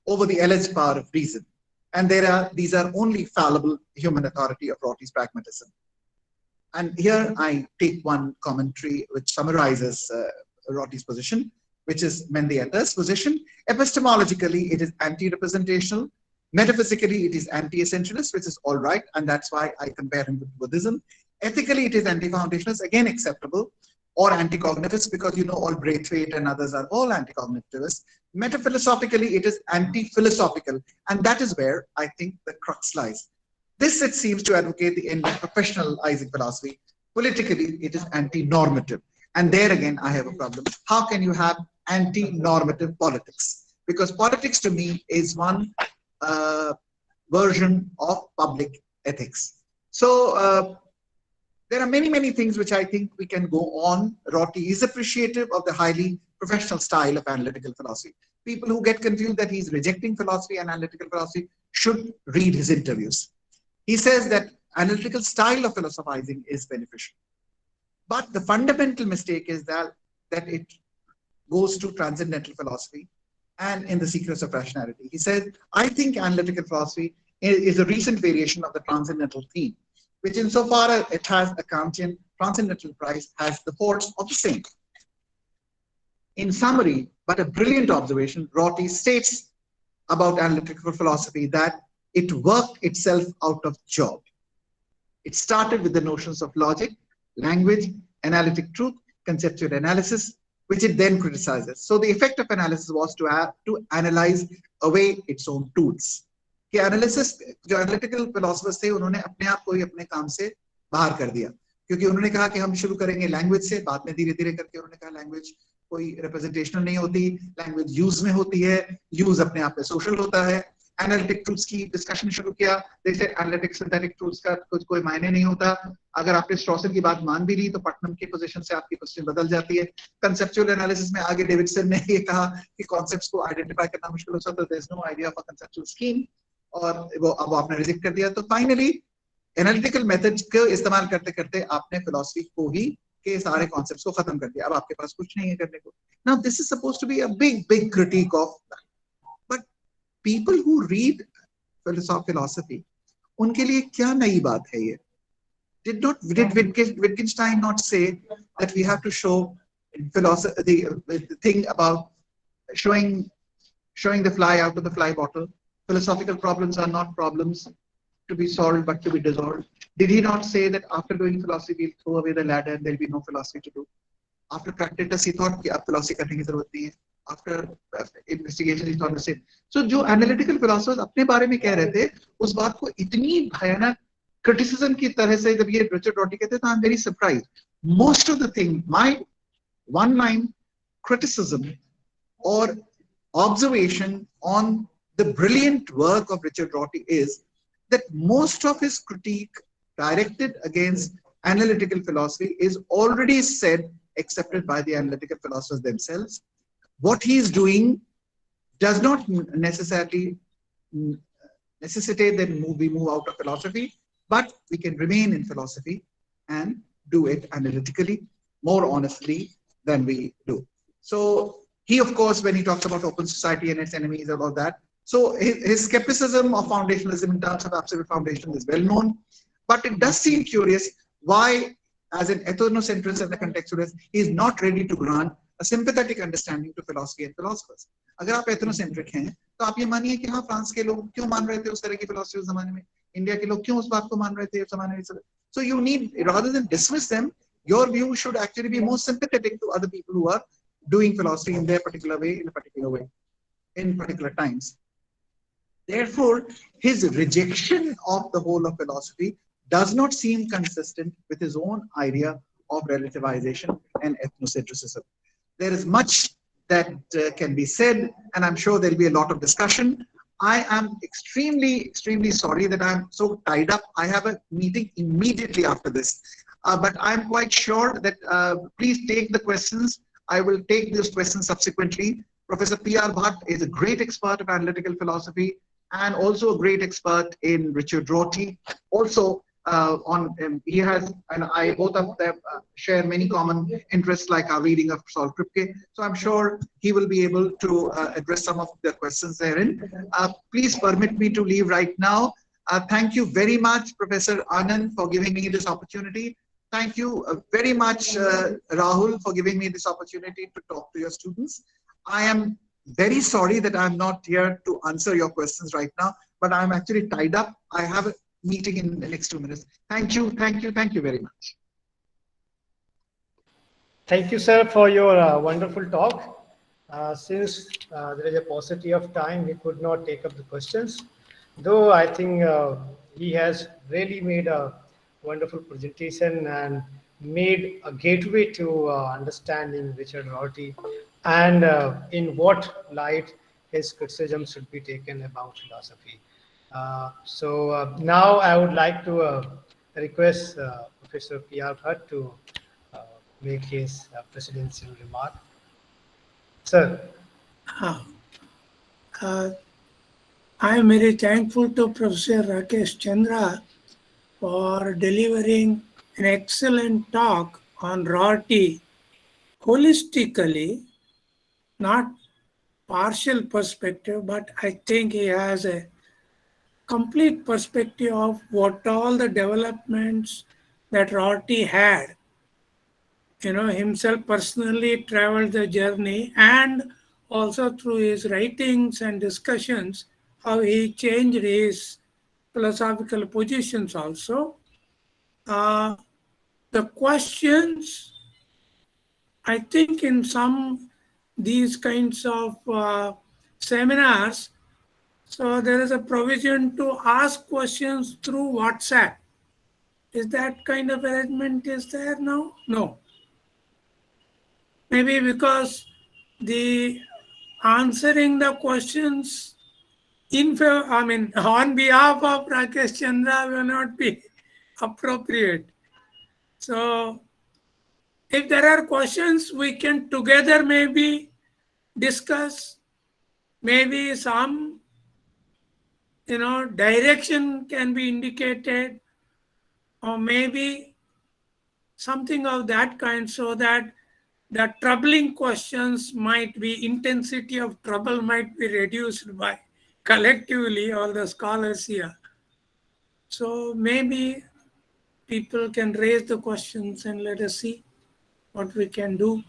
over the alleged power of reason. And these are only fallible human authority of Rorty's pragmatism. And here I take one commentary which summarizes Rorty's position, which is Mendieta's position. Epistemologically, it is anti-representational. Metaphysically, it is anti-essentialist, which is all right, and that's why I compare him with Buddhism. Ethically, it is anti-foundationalist, again acceptable, or anti-cognitivist, because you know all Braithwaite and others are all anti-cognitivists. Metaphilosophically, it is anti-philosophical, and that is where I think the crux lies. This, it seems, to advocate the end of professionalizing philosophy. Politically, it is anti-normative. And there again, I have a problem. How can you have anti-normative politics? Because politics to me is one version of public ethics. So there are many, many things which I think we can go on. Rorty is appreciative of the highly professional style of analytical philosophy. People who get confused that he's rejecting philosophy and analytical philosophy should read his interviews. He says that analytical style of philosophizing is beneficial. But the fundamental mistake is that it goes to transcendental philosophy and in the secrets of rationality. He says, I think analytical philosophy is a recent variation of the transcendental theme, which insofar as it has a Kantian transcendental price, has the force of the same. In summary, but a brilliant observation, Rorty states about analytical philosophy that it worked itself out of job. It started with the notions of logic, language, analytic truth, conceptual analysis, which it then criticizes. So the effect of analysis was to analyze away its own tools. कि analysis जो analytical philosophers थे उन्होंने अपने आप को ही अपने काम से बाहर कर दिया, क्योंकि उन्होंने कहा कि हम शुरू करेंगे लैंग्वेज से, बाद में धीरे धीरे करके उन्होंने कहा लैंग्वेज कोई रिप्रेजेंटेशनल नहीं होती, लैंग्वेज यूज में होती है, यूज अपने आप में सोशल होता है। एनालिटिक टूल्स की डिस्कशन शुरू किया, जैसे एनालिटिक सिंथेटिक टूल्स का कुछ कोई मायने नहीं होता, अगर आपने स्ट्रॉसन की बात मान भी ली तो पटनम की पोजीशन से आपकी पोजीशन बदल जाती है। कंसेप्चुअल एनालिसिस में आगे डेविडसन ने ये कहा कि कॉन्सेप्ट्स को आइडेंटिफाई करना मुश्किल होता है, तो there is no idea of a conceptual scheme, और वो अब आपने रिजेक्ट कर दिया। तो फाइनली एनालिटिकल मेथड्स को इस्तेमाल करते करते आपने फिलॉसफी को ही के सारे कॉन्सेप्ट्स को खत्म कर दिया, अब आपके पास कुछ नहीं है करने को। Now this is supposed to be a big critic of that, but people who read philosophy, उनके लिए क्या नई बात है ये? Did Wittgenstein not say that we have to show philosophy, the thing about showing the fly out of the fly bottle? Philosophical problems are not problems to be solved but to be dissolved. Did he not say that after doing philosophy we'll throw away the ladder and there'll be no philosophy to do? After practice he thought कि अब philosophy करने की जरूरत नहीं है. After investigation he thought the same. So जो analytical philosophers अपने बारे में कह रहे थे, उस बात को इतनी भयानक criticism की तरह से जब ये रिचर्ड रॉटी कहते तो I'm very surprised. Most of the thing, my one line criticism or observation on the brilliant work of Richard Rorty is that most of his critique directed against analytical philosophy is already said, accepted by the analytical philosophers themselves. What he is doing does not necessarily necessitate that we move out of philosophy, but we can remain in philosophy and do it analytically, more honestly than we do. So he, of course, when he talks about open society and its enemies, about that, so his skepticism of foundationalism in terms of absolute foundation is well known, but it does seem curious why, as an ethnocentrist and a contextualist, he is not ready to grant a sympathetic understanding to philosophy and philosophers. अगर आप ethnocentric हैं, तो आप ये मानिए कि हाँ France के लोग क्यों मान रहे थे उस तरह की philosophy उस जमाने में, इंडिया के लोग क्यों उस बात को मान रहे थे उस जमाने में. So you need, rather than dismiss them, your view should actually be more sympathetic to other people who are doing philosophy in their particular way, in a particular way, in particular times. Therefore, his rejection of the whole of philosophy does not seem consistent with his own idea of relativization and ethnocentrism. There is much that can be said, and I'm sure there'll be a lot of discussion. I am extremely sorry that I'm so tied up. I have a meeting immediately after this, but I'm quite sure that please take the questions. I will take those questions subsequently. Professor P.R. Bhatt is a great expert of analytical philosophy and also a great expert in Richard Rorty. Also, he has, and I, both of them share many common interests like our reading of Saul Kripke. So I'm sure he will be able to address some of the questions therein. Please permit me to leave right now. Thank you very much, Professor Anand, for giving me this opportunity. Thank you very much, Rahul, for giving me this opportunity to talk to your students. I am very sorry that I'm not here to answer your questions right now, but I'm actually tied up. I have a meeting in the next 2 minutes. Thank you very much. Thank you, sir, for your wonderful talk. Since there is a paucity of time, we could not take up the questions, though I think he has really made a wonderful presentation and made a gateway to understanding Richard Rorty and in what light his criticism should be taken about philosophy. So now I would like to request Professor P.R. Bhatt to make his presidential remark. Sir. I am very thankful to Professor Rakesh Chandra for delivering an excellent talk on Rorty holistically, not partial perspective, but I think he has a complete perspective of what all the developments that Rorty had. Himself personally traveled the journey, and also through his writings and discussions, how he changed his philosophical positions also. The questions I think in some these kinds of seminars, so there is a provision to ask questions through WhatsApp. Is that kind of arrangement is there now? No. Maybe because the answering the questions on behalf of Rakesh Chandra will not be appropriate. So if there are questions, we can together maybe discuss, maybe some direction can be indicated, or maybe something of that kind, so that the troubling questions might be, intensity of trouble might be reduced by collectively all the scholars here. So maybe people can raise the questions and let us see what we can do.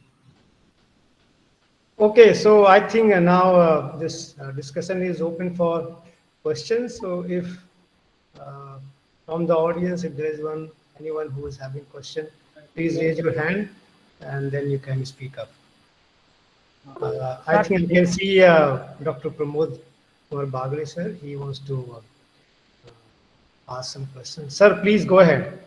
Okay, so I think now this discussion is open for questions. So if from the audience, if there is anyone who is having question, please raise your hand and then you can speak up. I think I can see Dr. Pramod Kumar Bagre, sir. He wants to ask some questions. Sir, please go ahead.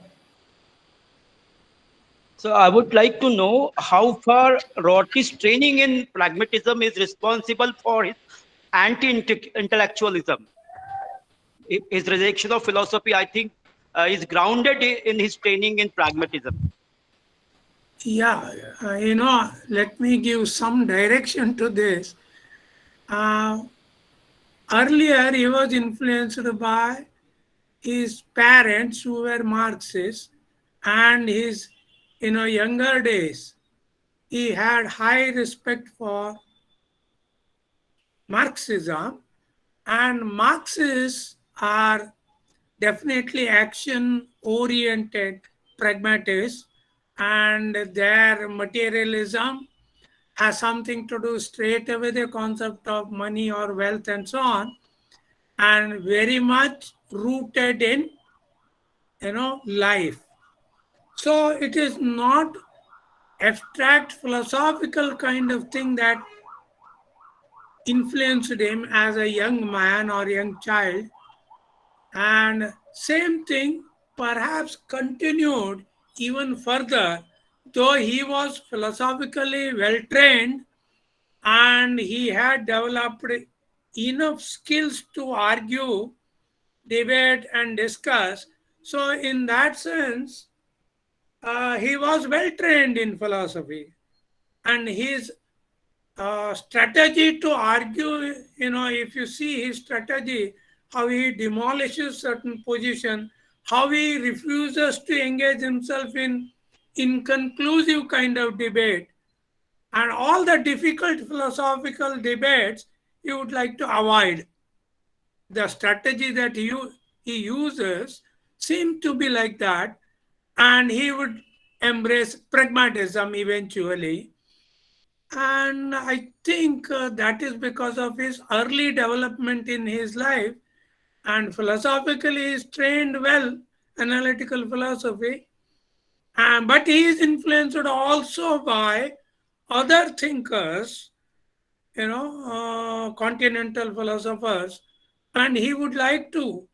So I would like to know how far Rorty's training in pragmatism is responsible for his anti-intellectualism. His rejection of philosophy, I think, is grounded in his training in pragmatism. Yeah, let me give some direction to this. Earlier, he was influenced by his parents who were Marxists, and his younger days, he had high respect for Marxism, and Marxists are definitely action-oriented pragmatists, and their materialism has something to do straight away with the concept of money or wealth and so on, and very much rooted in life. So it is not abstract philosophical kind of thing that influenced him as a young man or young child, and same thing perhaps continued even further, though he was philosophically well trained and he had developed enough skills to argue, debate, and discuss. So, in that sense, he was well trained in philosophy, and his strategy to argue, if you see his strategy, how he demolishes certain position, how he refuses to engage himself in inconclusive kind of debate, and all the difficult philosophical debates he would like to avoid. The strategy that he uses seemed to be like that, and he would embrace pragmatism eventually. And I think that is because of his early development in his life, and philosophically he is trained well, analytical philosophy. But he is influenced also by other thinkers, continental philosophers, and he would like to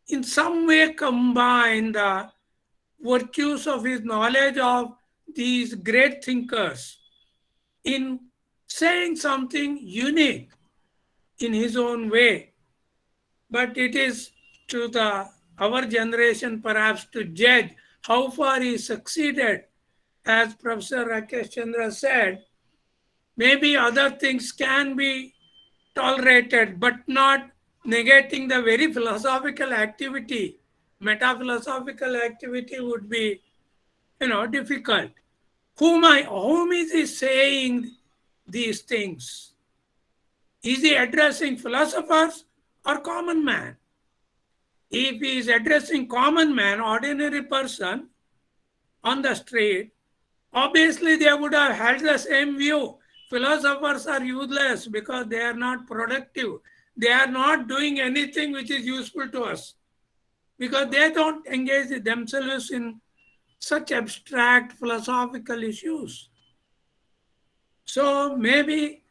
in some way combine the virtues of his knowledge of these great thinkers in saying something unique in his own way. But it is to our generation perhaps to judge how far he succeeded. As Professor Rakesh Chandra said, maybe other things can be tolerated, but not negating the very philosophical activity. Meta-philosophical activity would be, difficult. Whom is he saying these things? Is he addressing philosophers or common man? If he is addressing common man, ordinary person on the street, obviously they would have had the same view. Philosophers are useless because they are not productive. They are not doing anything which is useful to us because they don't engage themselves in such abstract philosophical issues. So maybe,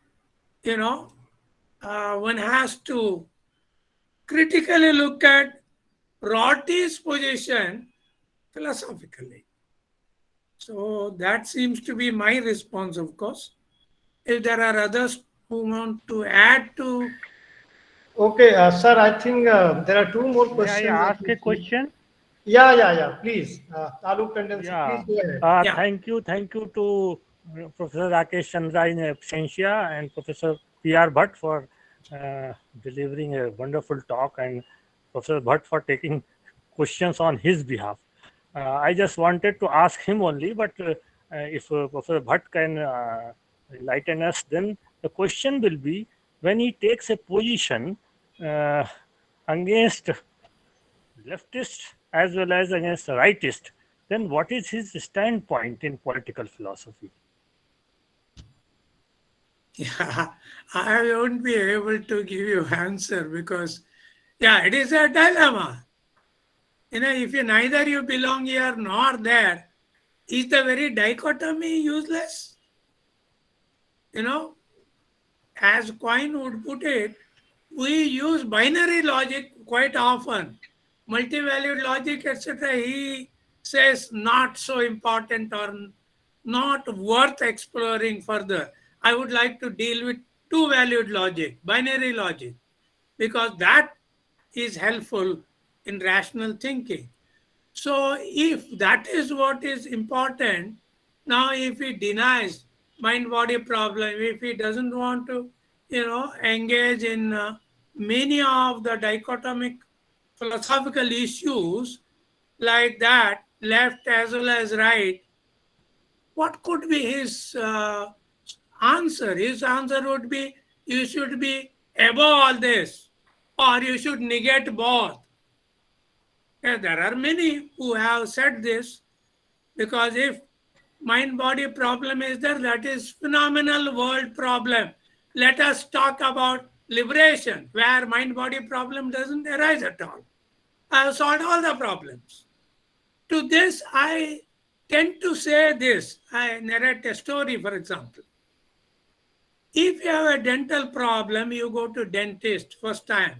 one has to critically look at Rorty's position philosophically. So that seems to be my response, of course. If there are others who want to add to, Okay, sir, I think there are two more May I questions. ask a question? Yeah, please. Alok Tandon, sir, please Yeah. go ahead. Yeah. Thank you to Professor Rakesh Chandra in absentia and Professor P.R. Bhatt for delivering a wonderful talk, and Professor Bhatt for taking questions on his behalf. I just wanted to ask him only, but if Professor Bhatt can enlighten us, then the question will be, when he takes a position uh, against leftist as well as against the rightist, then what is his standpoint in political philosophy? Yeah, I won't be able to give you answer because, yeah, it is a dilemma. If neither you belong here nor there, is the very dichotomy useless? As Quine would put it, we use binary logic quite often. Multi-valued logic, etc. He says not so important or not worth exploring further. I would like to deal with two-valued logic, binary logic, because that is helpful in rational thinking. So if that is what is important, now if he denies mind-body problem, if he doesn't want to, engage in many of the dichotomic philosophical issues like that, left as well as right, what could be his answer? His answer would be, you should be above all this, or you should negate both. Yeah, there are many who have said this, because if mind-body problem is there, that is phenomenal world problem. Let us talk about liberation, where mind-body problem doesn't arise at all. I have solved all the problems. To this, I tend to say this. I narrate a story, for example. If you have a dental problem, you go to dentist first time,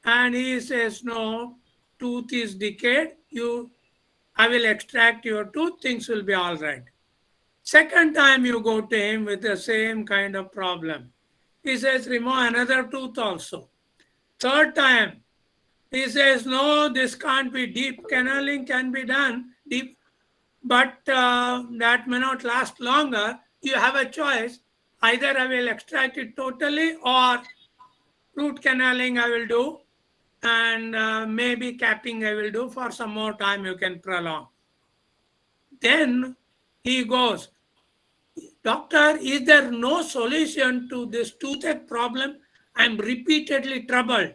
and he says, no, tooth is decayed, I will extract your tooth, things will be all right. Second time you go to him with the same kind of problem. He says, remove another tooth also. Third time, he says, no, this can't be, deep canalling can be done, but that may not last longer. You have a choice. Either I will extract it totally, or root canalling I will do, and maybe capping I will do for some more time, you can prolong. Then he goes, doctor, is there no solution to this toothache problem? I'm repeatedly troubled.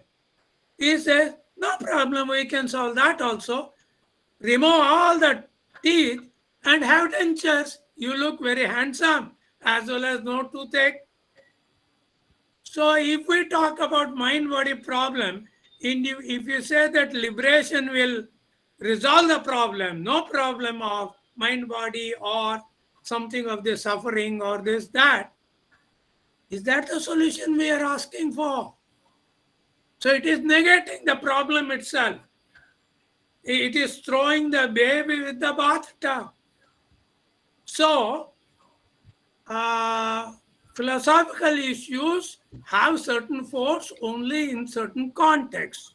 He says, no problem, we can solve that also. Remove all the teeth and have dentures. You look very handsome, as well as no toothache. So if we talk about mind-body problem, if you say that liberation will resolve the problem, no problem of mind-body or something of the suffering or this, that, is that the solution we are asking for? So it is negating the problem itself. It is throwing the baby with the bathtub. So, philosophical issues have certain force only in certain contexts.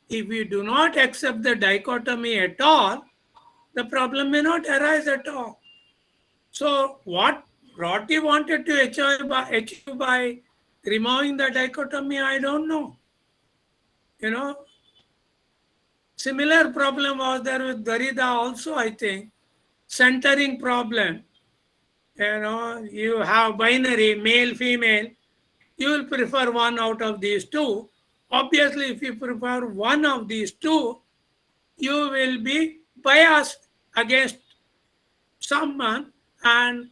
If we do not accept the dichotomy at all, the problem may not arise at all. So what Rorty wanted to achieve by removing the dichotomy, I don't know. Similar problem was there with Derrida also, I think. Centering problem. You have binary, male, female. You will prefer one out of these two. Obviously, if you prefer one of these two, you will be biased against someone and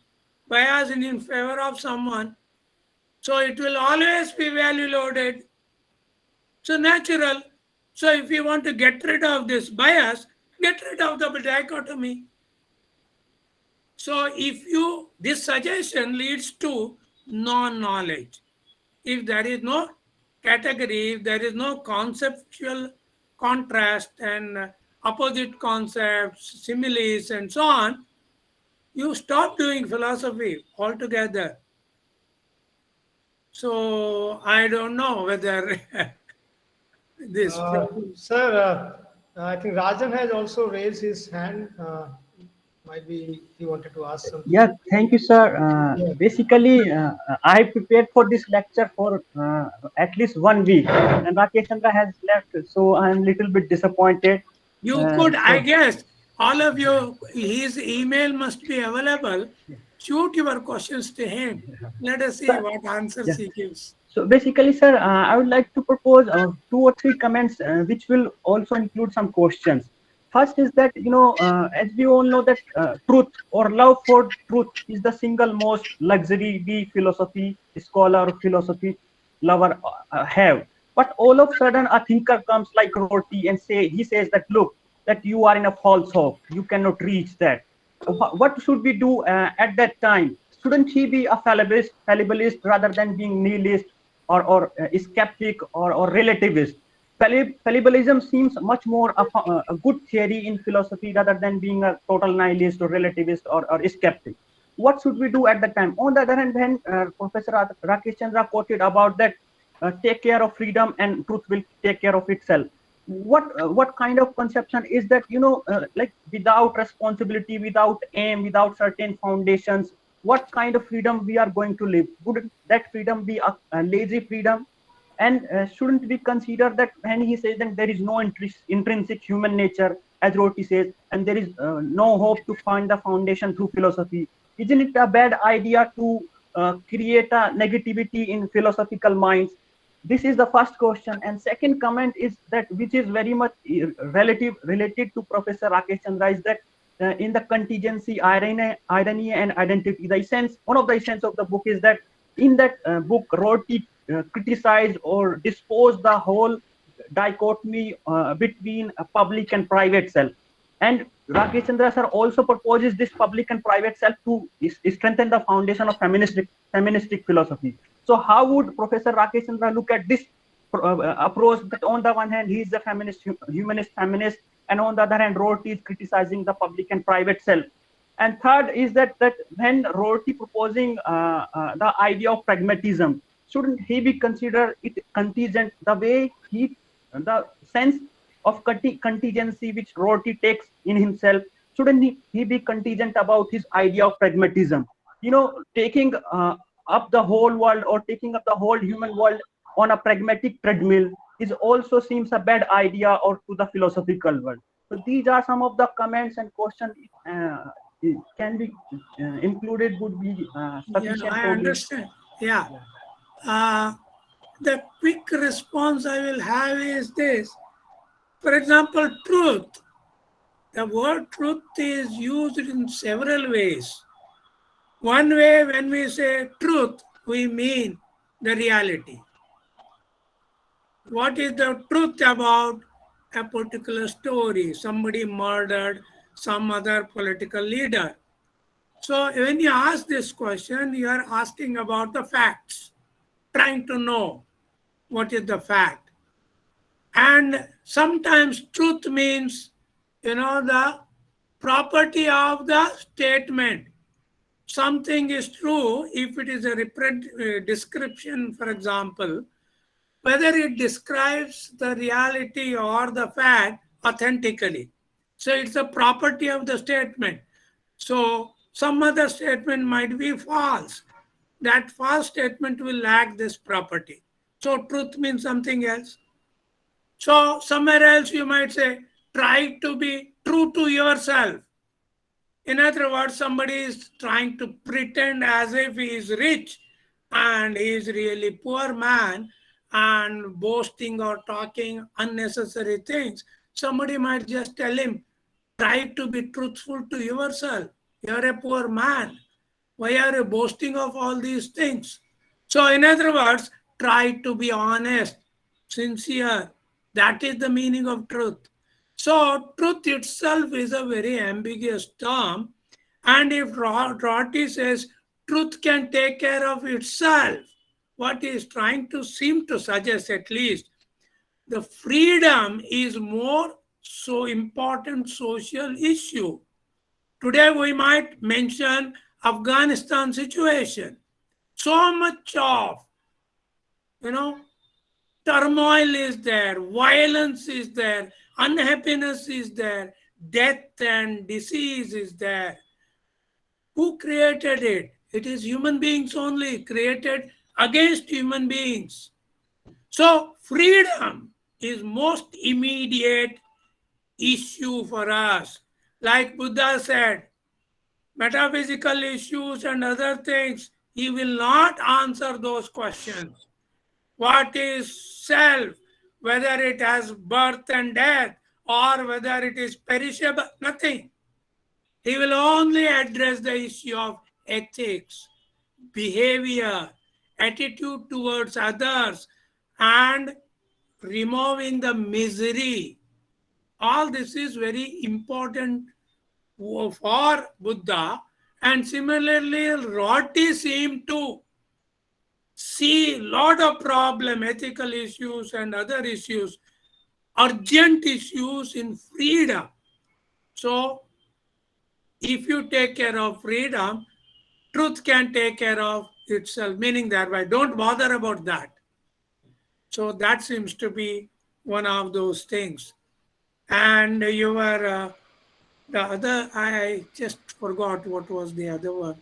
biased in favor of someone. So it will always be value loaded. So natural. So if you want to get rid of this bias, get rid of the dichotomy. So this suggestion leads to non-knowledge. If there is no category, if there is no conceptual contrast and opposite concepts, similes, and so on, you stop doing philosophy altogether. So I don't know whether this. Sir, I think Rajan has also raised his hand. Might be he wanted to ask something. Yeah, thank you, sir. Yeah. Basically, I prepared for this lecture for at least 1 week, and Rakesh Chandra has left, so I'm a little bit disappointed. You could, I guess, all of you, his email must be available. Shoot your questions to him. Let us see what answers he gives. So basically, sir, I would like to propose 2 or 3 comments, which will also include some questions. First is that, as we all know that truth or love for truth is the single most luxury we philosophy scholar, philosophy lover have. But all of a sudden, a thinker comes like Rorty and he says that, look, that you are in a false hope. You cannot reach that. What should we do at that time? Shouldn't he be a fallibilist rather than being nihilist or skeptic or relativist? Fallibilism seems much more a good theory in philosophy rather than being a total nihilist or relativist or skeptic. What should we do at that time? On the other hand, when Professor Rakesh Chandra quoted about that, take care of freedom and truth will take care of itself. What kind of conception is that, like without responsibility, without aim, without certain foundations, what kind of freedom we are going to live? Would that freedom be a lazy freedom? And shouldn't we consider that when he says that there is no intrinsic human nature, as Rorty says, and there is no hope to find the foundation through philosophy, isn't it a bad idea to create a negativity in philosophical minds? This is the first question. And second comment is that, which is very much related to Professor Rakesh Chandra, is that in the contingency, irony and identity, one of the essence of the book is that in that book, Rorty criticized or disposed the whole dichotomy between a public and private self. And Rakesh Chandra sir also proposes this public and private self to strengthen the foundation of feministic philosophy. So how would Professor Rakesh Chandra look at this approach, that on the one hand he is a humanist feminist, and on the other hand Rorty is criticizing the public and private self? And third is that when Rorty proposing the idea of pragmatism, shouldn't he be considered it contingent, the way the sense of contingency which Rorty takes in himself? Shouldn't he be contingent about his idea of pragmatism? Taking up the whole world or taking up the whole human world on a pragmatic treadmill is also seems a bad idea or to the philosophical world. So these are some of the comments and questions can be included, would be sufficient. Yeah, I understand. Yeah. The quick response I will have is this. For example, truth. The word truth is used in several ways. One way, when we say truth, we mean the reality. What is the truth about a particular story? Somebody murdered some other political leader. So when you ask this question, you are asking about the facts, trying to know what is the fact. And sometimes truth means, the property of the statement. Something is true if it is a description, for example, whether it describes the reality or the fact authentically. So it's a property of the statement. So some other statement might be false. That false statement will lack this property. So truth means something else. So somewhere else you might say, try to be true to yourself. In other words, somebody is trying to pretend as if he is rich and he is really poor man and boasting or talking unnecessary things. Somebody might just tell him, try to be truthful to yourself. You're a poor man. Why are you boasting of all these things? So in other words, try to be honest, sincere. That is the meaning of truth. So truth itself is a very ambiguous term. And if Rorty says truth can take care of itself, what he is trying to seem to suggest, at least, the freedom is more so important social issue. Today we might mention Afghanistan situation. So much of, turmoil is there, violence is there, unhappiness is there, death and disease is there. Who created it? It is human beings only, created against human beings. So freedom is most immediate issue for us. Like Buddha said, metaphysical issues and other things, he will not answer those questions. What is self, whether it has birth and death, or whether it is perishable, nothing. He will only address the issue of ethics, behavior, attitude towards others, and removing the misery. All this is very important for Buddha. And similarly, Rorty seemed to see a lot of problem, ethical issues and other issues, urgent issues in freedom. So if you take care of freedom, truth can take care of itself, meaning that way, don't bother about that. So that seems to be one of those things. And you were, the other, I just forgot what was the other one.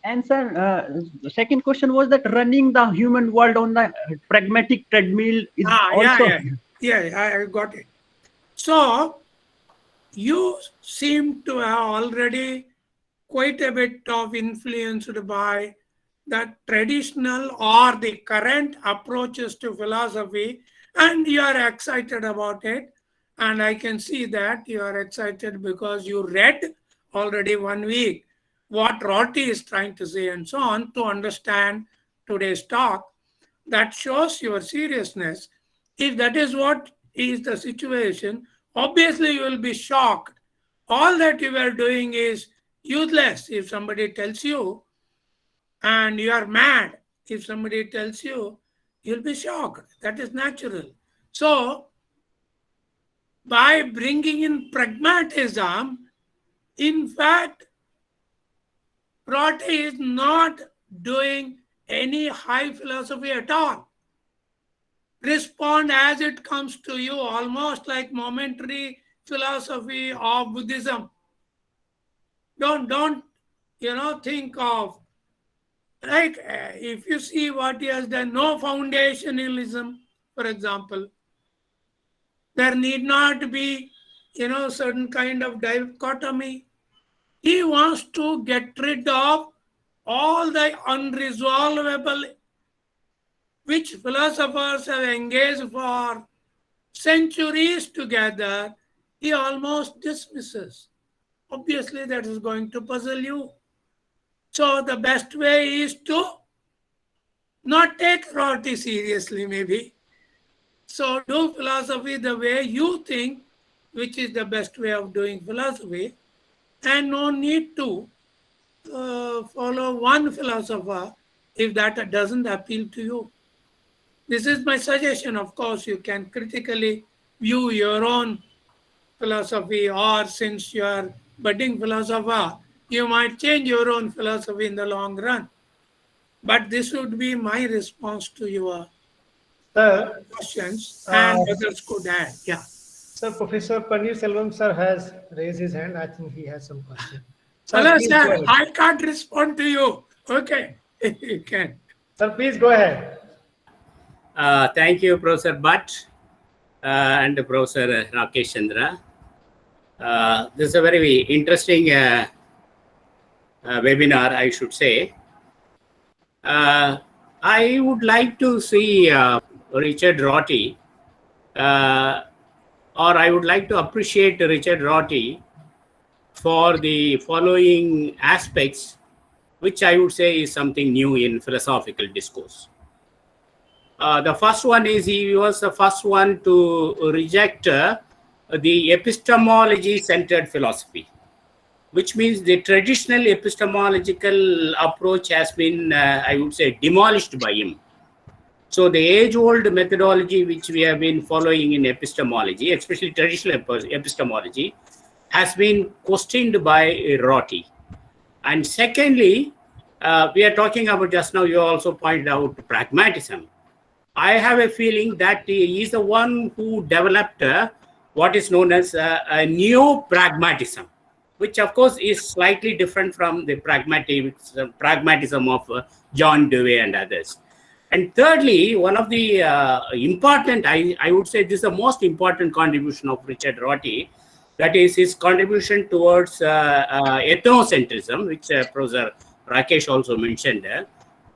And sir, the second question was that running the human world on the pragmatic treadmill is also... Yeah, I got it. So you seem to have already quite a bit of influenced by the traditional or the current approaches to philosophy, and you are excited about it. And I can see that you are excited because you read already 1 week what Rorty is trying to say and so on to understand today's talk. That shows your seriousness. If that is what is the situation, obviously you will be shocked. All that you are doing is useless if somebody tells you, and you are mad if somebody tells you, you'll be shocked. That is natural. So by bringing in pragmatism, in fact, Rorty is not doing any high philosophy at all. Respond as it comes to you, almost like momentary philosophy of Buddhism. Don't think of, like, if you see what he has done, no foundationalism, for example. There need not be, certain kind of dichotomy. He wants to get rid of all the unresolvable which philosophers have engaged for centuries together. He almost dismisses. Obviously, that is going to puzzle you. So the best way is to not take Rorty seriously, maybe. So do philosophy the way you think, which is the best way of doing philosophy, and no need to follow one philosopher if that doesn't appeal to you. This is my suggestion. Of course, you can critically view your own philosophy, or since you are budding philosopher, you might change your own philosophy in the long run. But this would be my response to your questions, and others could add. Yeah. Sir, Professor Paneerselvam sir has raised his hand. I think he has some question. Hello, please sir. go ahead. I can't respond to you. Okay, you can. Sir, please go ahead. Thank you, Professor Bhatt and Professor Rakesh Chandra. This is a very interesting webinar, I should say. I would like to see Richard Rorty, or I would like to appreciate Richard Rorty for the following aspects, which I would say is something new in philosophical discourse. The first one is he was the first one to reject the epistemology-centered philosophy. which means the traditional epistemological approach has been, I would say, demolished by him. So the age-old methodology which we have been following in epistemology, especially traditional epistemology, has been questioned by Rorty. And secondly, we are talking about, just now you also pointed out, pragmatism. I have a feeling that he is the one who developed what is known as a neo-pragmatism, which of course is slightly different from the pragmatism of John Dewey and others. And thirdly, one of the important, I would say this is the most important contribution of Richard Rorty, that is his contribution towards ethnocentrism, which Professor Rakesh also mentioned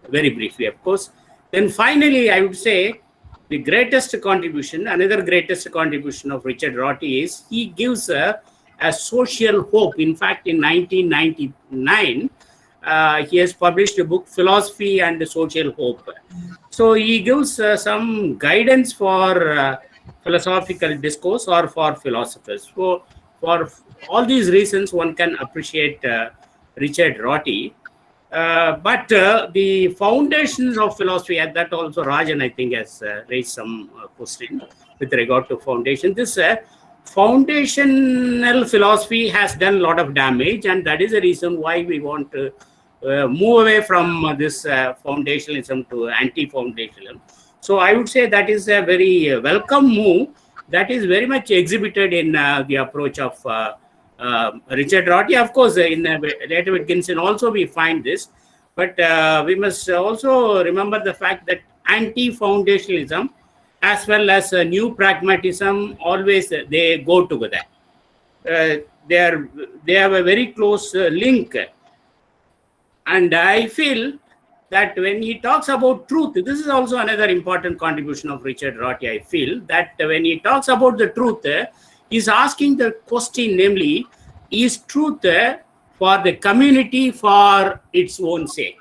very briefly, of course. Then finally, I would say the greatest contribution, another greatest contribution of Richard Rorty is he gives a social hope. In fact, in 1999, he has published a book, Philosophy and Social Hope. So he gives some guidance for philosophical discourse or for philosophers. So for all these reasons, one can appreciate Richard Rorty. But the foundations of philosophy, and that also Rajan, I think, has raised some question with regard to foundation. This foundational philosophy has done a lot of damage, and that is the reason why we want to move away from this foundationalism to anti-foundationalism. So I would say that is a very welcome move that is very much exhibited in the approach of Richard Rorty. Of course, in later Wittgenstein also we find this, but we must also remember the fact that anti-foundationalism as well as new pragmatism always they go together. They have a very close link, and I feel that when he talks about truth, this is also another important contribution of Richard Rorty. I feel that when he talks about the truth, he's asking the question, namely, is truth for the community for its own sake?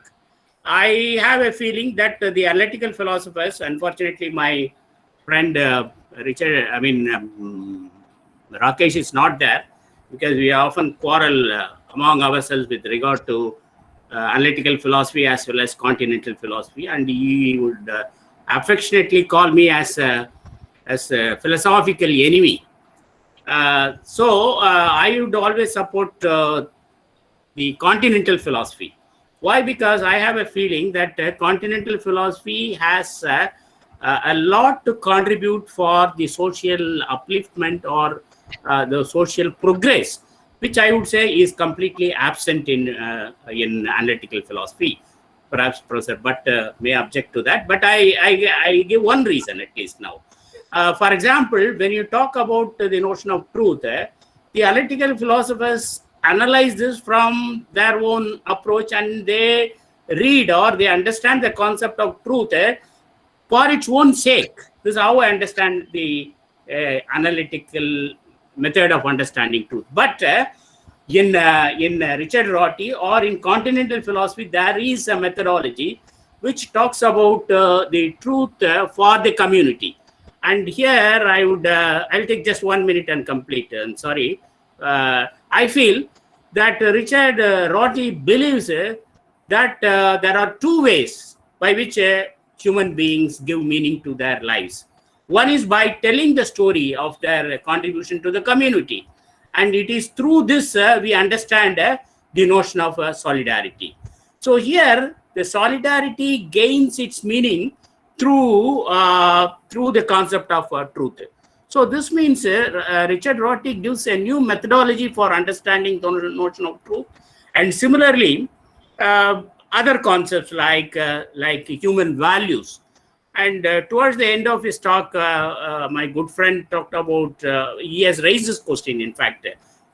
I have a feeling that the analytical philosophers, unfortunately, my friend Rakesh is not there, because we often quarrel among ourselves with regard to analytical philosophy as well as continental philosophy, and he would affectionately call me as a philosophical enemy. So I would always support the continental philosophy. Why? Because I have a feeling that continental philosophy has a lot to contribute for the social upliftment or the social progress, which I would say is completely absent in analytical philosophy. Perhaps Professor Bhatt may object to that, but I give one reason at least now. For example, when you talk about the notion of truth, the analytical philosophers analyze this from their own approach, and they read or they understand the concept of truth for its own sake. This is how I understand the analytical method of understanding truth. But in Richard Rorty or in continental philosophy, there is a methodology which talks about the truth for the community. And here I would, I'll take just 1 minute and complete. I'm sorry. I feel that Richard Rorty believes that there are two ways by which human beings give meaning to their lives. One is by telling the story of their contribution to the community. And it is through this we understand the notion of solidarity. So here, the solidarity gains its meaning through the concept of truth. So this means Richard Rorty gives a new methodology for understanding the notion of truth. And similarly, other concepts like human values. And towards the end of his talk, my good friend talked about, he has raised this question, in fact,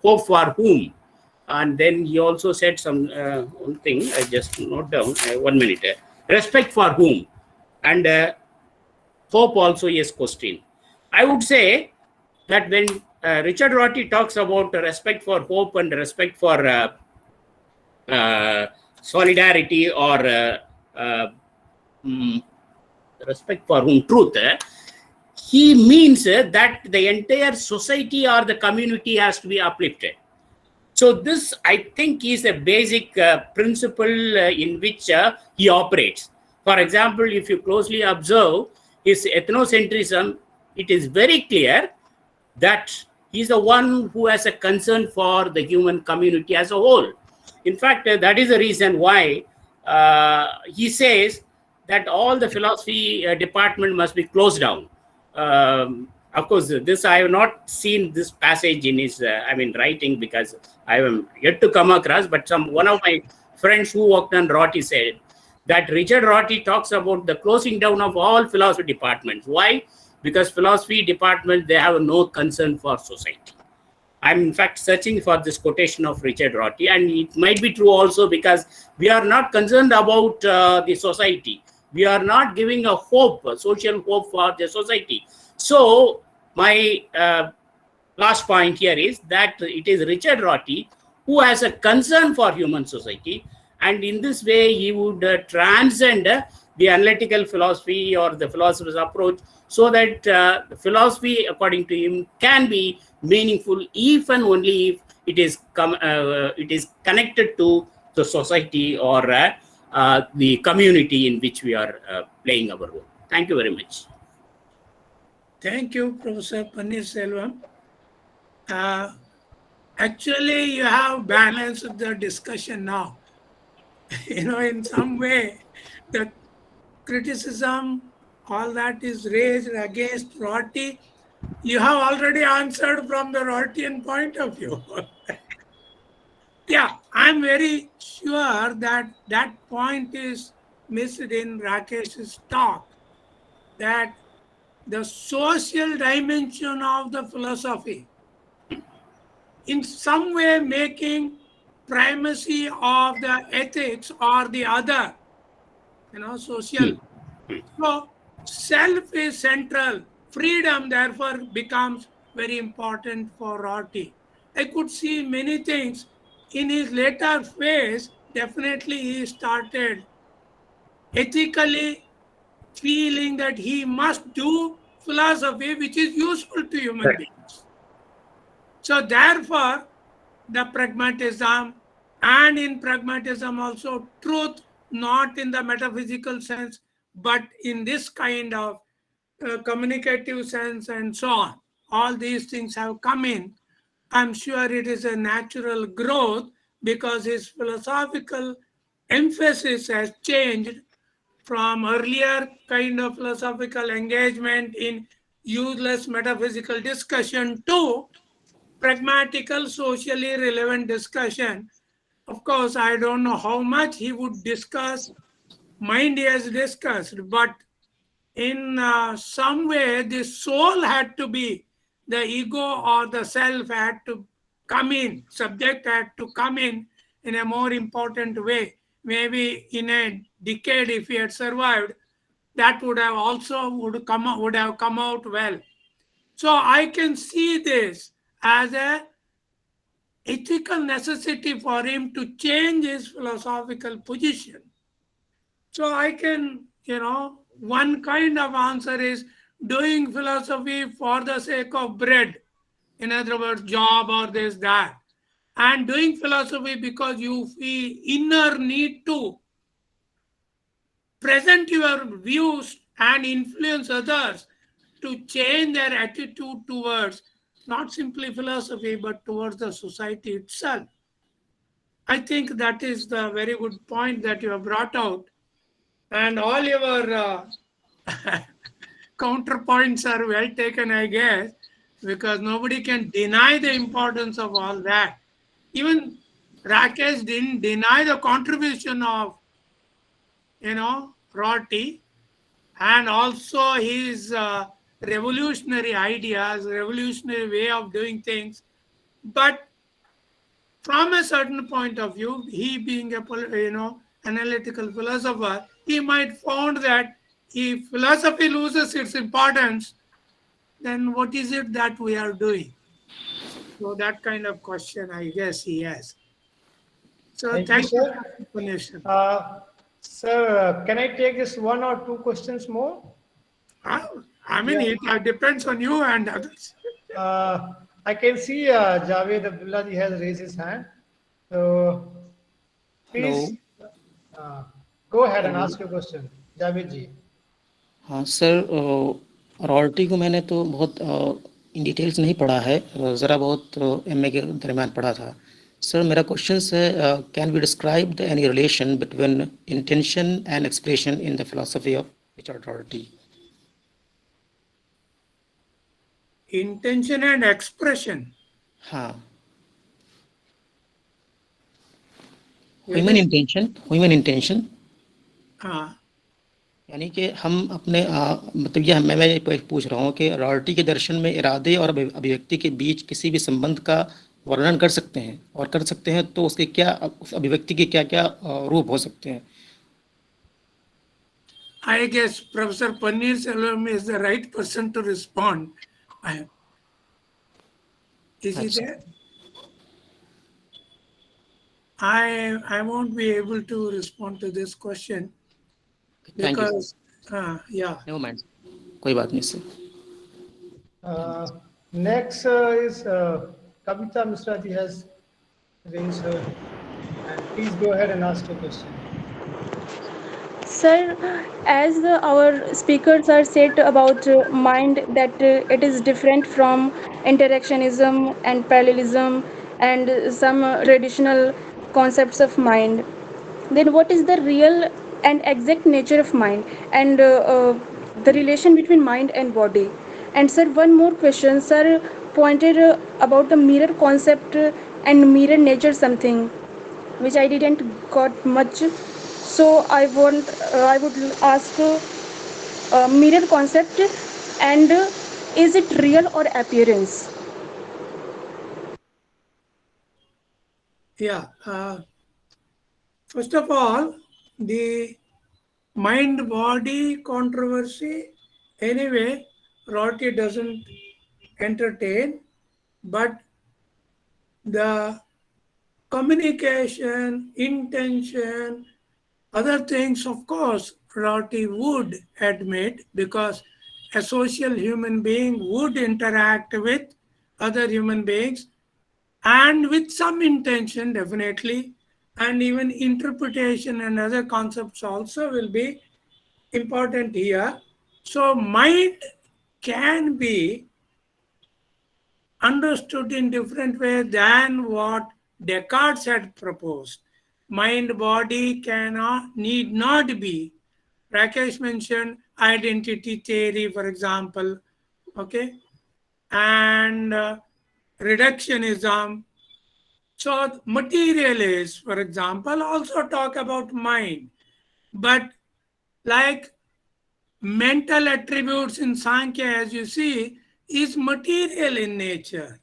hope for whom? And then he also said some one thing, I just note down, 1 minute, respect for whom? And hope also is question. I would say that when Richard Rorty talks about respect for hope and respect for solidarity or respect for whom truth, he means that the entire society or the community has to be uplifted. So this, I think, is a basic principle in which he operates. For example, if you closely observe his ethnocentrism, it is very clear that he's the one who has a concern for the human community as a whole. In fact, that is the reason why he says that all the philosophy department must be closed down. Of course, this I have not seen this passage in his, writing, because I am yet to come across. But one of my friends who worked on Rorty said that Richard Rorty talks about the closing down of all philosophy departments. Why? Because philosophy department, they have no concern for society. I'm in fact searching for this quotation of Richard Rorty, and it might be true also, because we are not concerned about the society. We are not giving a hope, a social hope for the society. So my last point here is that it is Richard Rorty who has a concern for human society, and in this way he would transcend the analytical philosophy or the philosopher's approach, so that philosophy, according to him, can be meaningful if and only if it is connected to the society or the community in which we are playing our role. Thank you very much. Thank you, Professor Pannirselvam. Actually, you have balanced the discussion now. In some way, the criticism, all that is raised against Rorty, you have already answered from the Rortian point of view. Yeah, I'm very sure that that point is missed in Rakesh's talk, that the social dimension of the philosophy, in some way making primacy of the ethics or the other, social. So self is central. Freedom, therefore, becomes very important for Rorty. I could see many things in his later phase. Definitely, he started ethically feeling that he must do philosophy which is useful to human beings. So therefore, the pragmatism, and in pragmatism also truth, not in the metaphysical sense, but in this kind of communicative sense and so on. All these things have come in. I'm sure it is a natural growth, because his philosophical emphasis has changed from earlier kind of philosophical engagement in useless metaphysical discussion to pragmatical, socially relevant discussion. Of course, I don't know how much he would discuss, mind he has discussed, but in some way, the soul had to be, the ego or the self had to come in, subject had to come in a more important way. Maybe in a decade, if he had survived, that would have come out well. So I can see this as a ethical necessity for him to change his philosophical position. So I can, one kind of answer is doing philosophy for the sake of bread. In other words, job or this, that. And doing philosophy because you feel inner need to present your views and influence others to change their attitude towards not simply philosophy, but towards the society itself. I think that is the very good point that you have brought out. And all your counterpoints are well taken, I guess, because nobody can deny the importance of all that. Even Rakesh didn't deny the contribution of, Rorty, and also his revolutionary ideas, revolutionary way of doing things. But from a certain point of view, he being a analytical philosopher, he might found that if philosophy loses its importance, then what is it that we are doing? So that kind of question, I guess he has. So thank you, sir. Sir, can I take this one or two questions more? It depends on you and others. I I can see Javed Abdullah ji has raised his hand. So please go ahead and ask your question, Javed ji. हाँ sir, royalty को मैंने तो बहुत in details नहीं पढ़ा है, ज़रा बहुत एमए के दरमियान पढ़ा था। सर मेरा क्वेश्चन है, can we describe the any relation between intention and expression in the philosophy of Richard Rorty? Intention and expression. हाँ, ह्यूमन इंटेंशन हाँ, यानी कि हम अपने मतलब ये मैं पूछ रहा हूँ कि रॉयल्टी के दर्शन में इरादे और अभिव्यक्ति के बीच किसी भी संबंध का वर्णन कर सकते हैं, और कर सकते हैं तो उसके क्या, उस अभिव्यक्ति के क्या क्या रूप हो सकते हैं? I guess Professor Paneerselvam is the right person to respond. Is he there? I won't be able to respond to this question Thank you. because yeah. No mind, कोई बात नहीं sir. Next is Kavita Misra ji has raised her hand. Please go ahead and ask your question. Sir, as our speakers are said about mind, that it is different from interactionism and parallelism and some traditional concepts of mind, then what is the real and exact nature of mind, and the relation between mind and body? And sir, one more question. Sir pointed about the mirror concept and mirror nature, something which I didn't got much. So I would ask mirror concept, and is it real or appearance? Yeah. First of all, the mind-body controversy, anyway, Rorty doesn't entertain, but the communication, intention, other things, of course, Rorty would admit, because a social human being would interact with other human beings and with some intention, definitely, and even interpretation and other concepts also will be important here. So mind can be understood in different way than what Descartes had proposed. Mind body need not be. Rakesh mentioned identity theory, for example, okay, and reductionism. So materialists, for example, also talk about mind, but like mental attributes in Sankhya, as you see, is material in nature.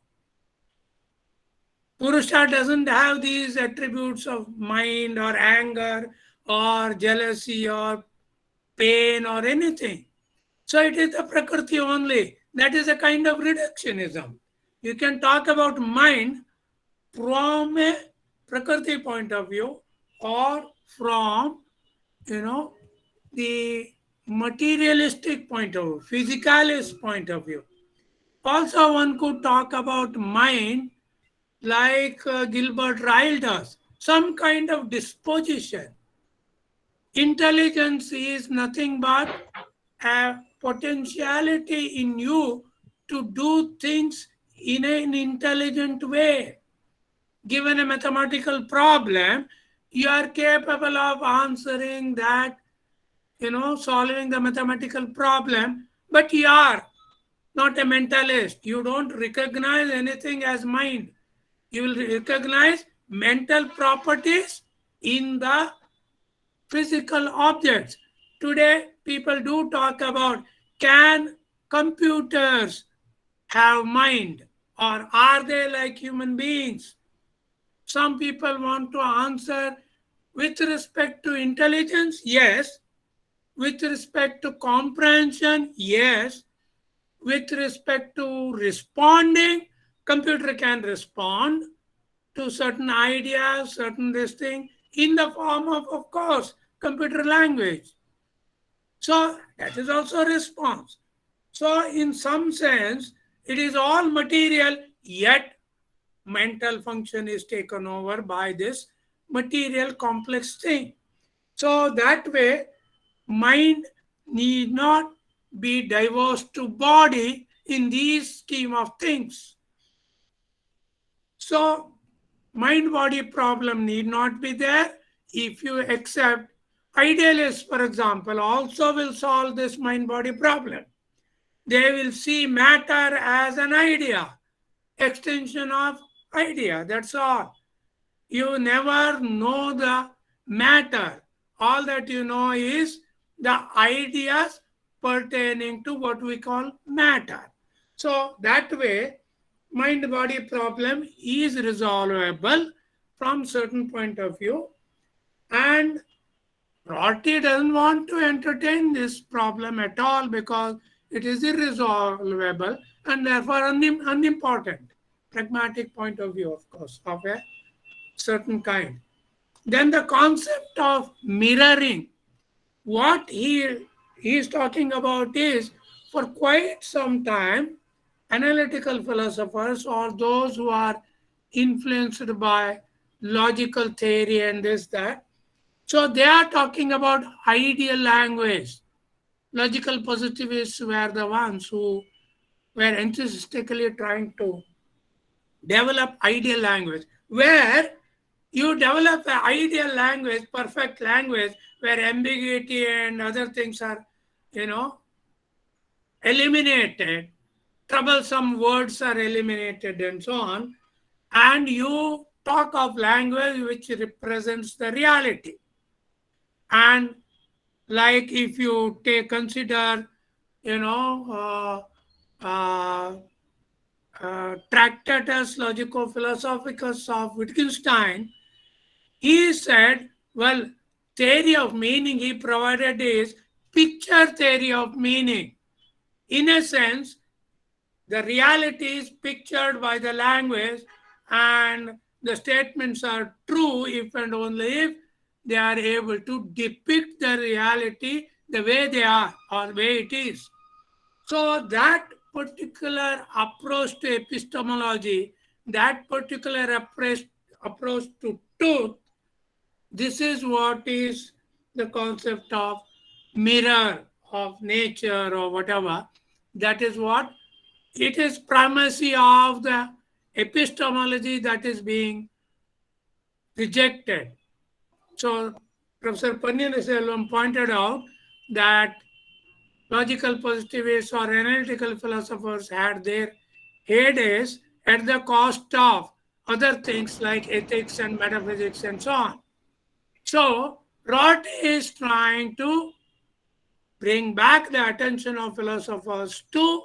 Purusha doesn't have these attributes of mind or anger or jealousy or pain or anything. So it is the Prakriti only. That is a kind of reductionism. You can talk about mind from a Prakriti point of view or from, the materialistic point of view, physicalist point of view. Also, one could talk about mind like Gilbert Ryle does, some kind of disposition. Intelligence is nothing but a potentiality in you to do things in an intelligent way. Given a mathematical problem, you are capable of answering that, solving the mathematical problem, but you are not a mentalist. You don't recognize anything as mind. You will recognize mental properties in the physical objects. Today, people do talk about, can computers have mind, or are they like human beings? Some people want to answer with respect to intelligence, yes. With respect to comprehension, yes. With respect to responding, computer can respond to certain ideas, certain this thing, in the form of course, computer language. So that is also a response. So in some sense, it is all material yet mental function is taken over by this material complex thing. So that way, mind need not be diverse to body in these scheme of things. So mind-body problem need not be there if you accept idealists, for example, also will solve this mind-body problem. They will see matter as an idea, extension of idea, that's all. You never know the matter. All that you know is the ideas pertaining to what we call matter. So that way, mind-body problem is resolvable from certain point of view, and Rorty doesn't want to entertain this problem at all because it is irresolvable and therefore unimportant. Pragmatic point of view, of course, of a certain kind. Then the concept of mirroring. What he is talking about is, for quite some time, analytical philosophers or those who are influenced by logical theory and this, that, so they are talking about ideal language. Logical positivists were the ones who were enthusiastically trying to develop ideal language, where you develop an ideal language, perfect language, where ambiguity and other things are, eliminated, troublesome words are eliminated and so on, and you talk of language which represents the reality. And like if you consider, Tractatus Logico-Philosophicus of Wittgenstein, he said, well, theory of meaning he provided is picture theory of meaning. In a sense, the reality is pictured by the language, and the statements are true if and only if they are able to depict the reality the way they are or the way it is. So that particular approach to epistemology, that particular approach to truth, this is what is the concept of mirror of nature or whatever. That is what it is, primacy of the epistemology that is being rejected. So Professor Panniyarselvam pointed out that logical positivists or analytical philosophers had their heydays at the cost of other things like ethics and metaphysics and so on. So Rorty is trying to bring back the attention of philosophers to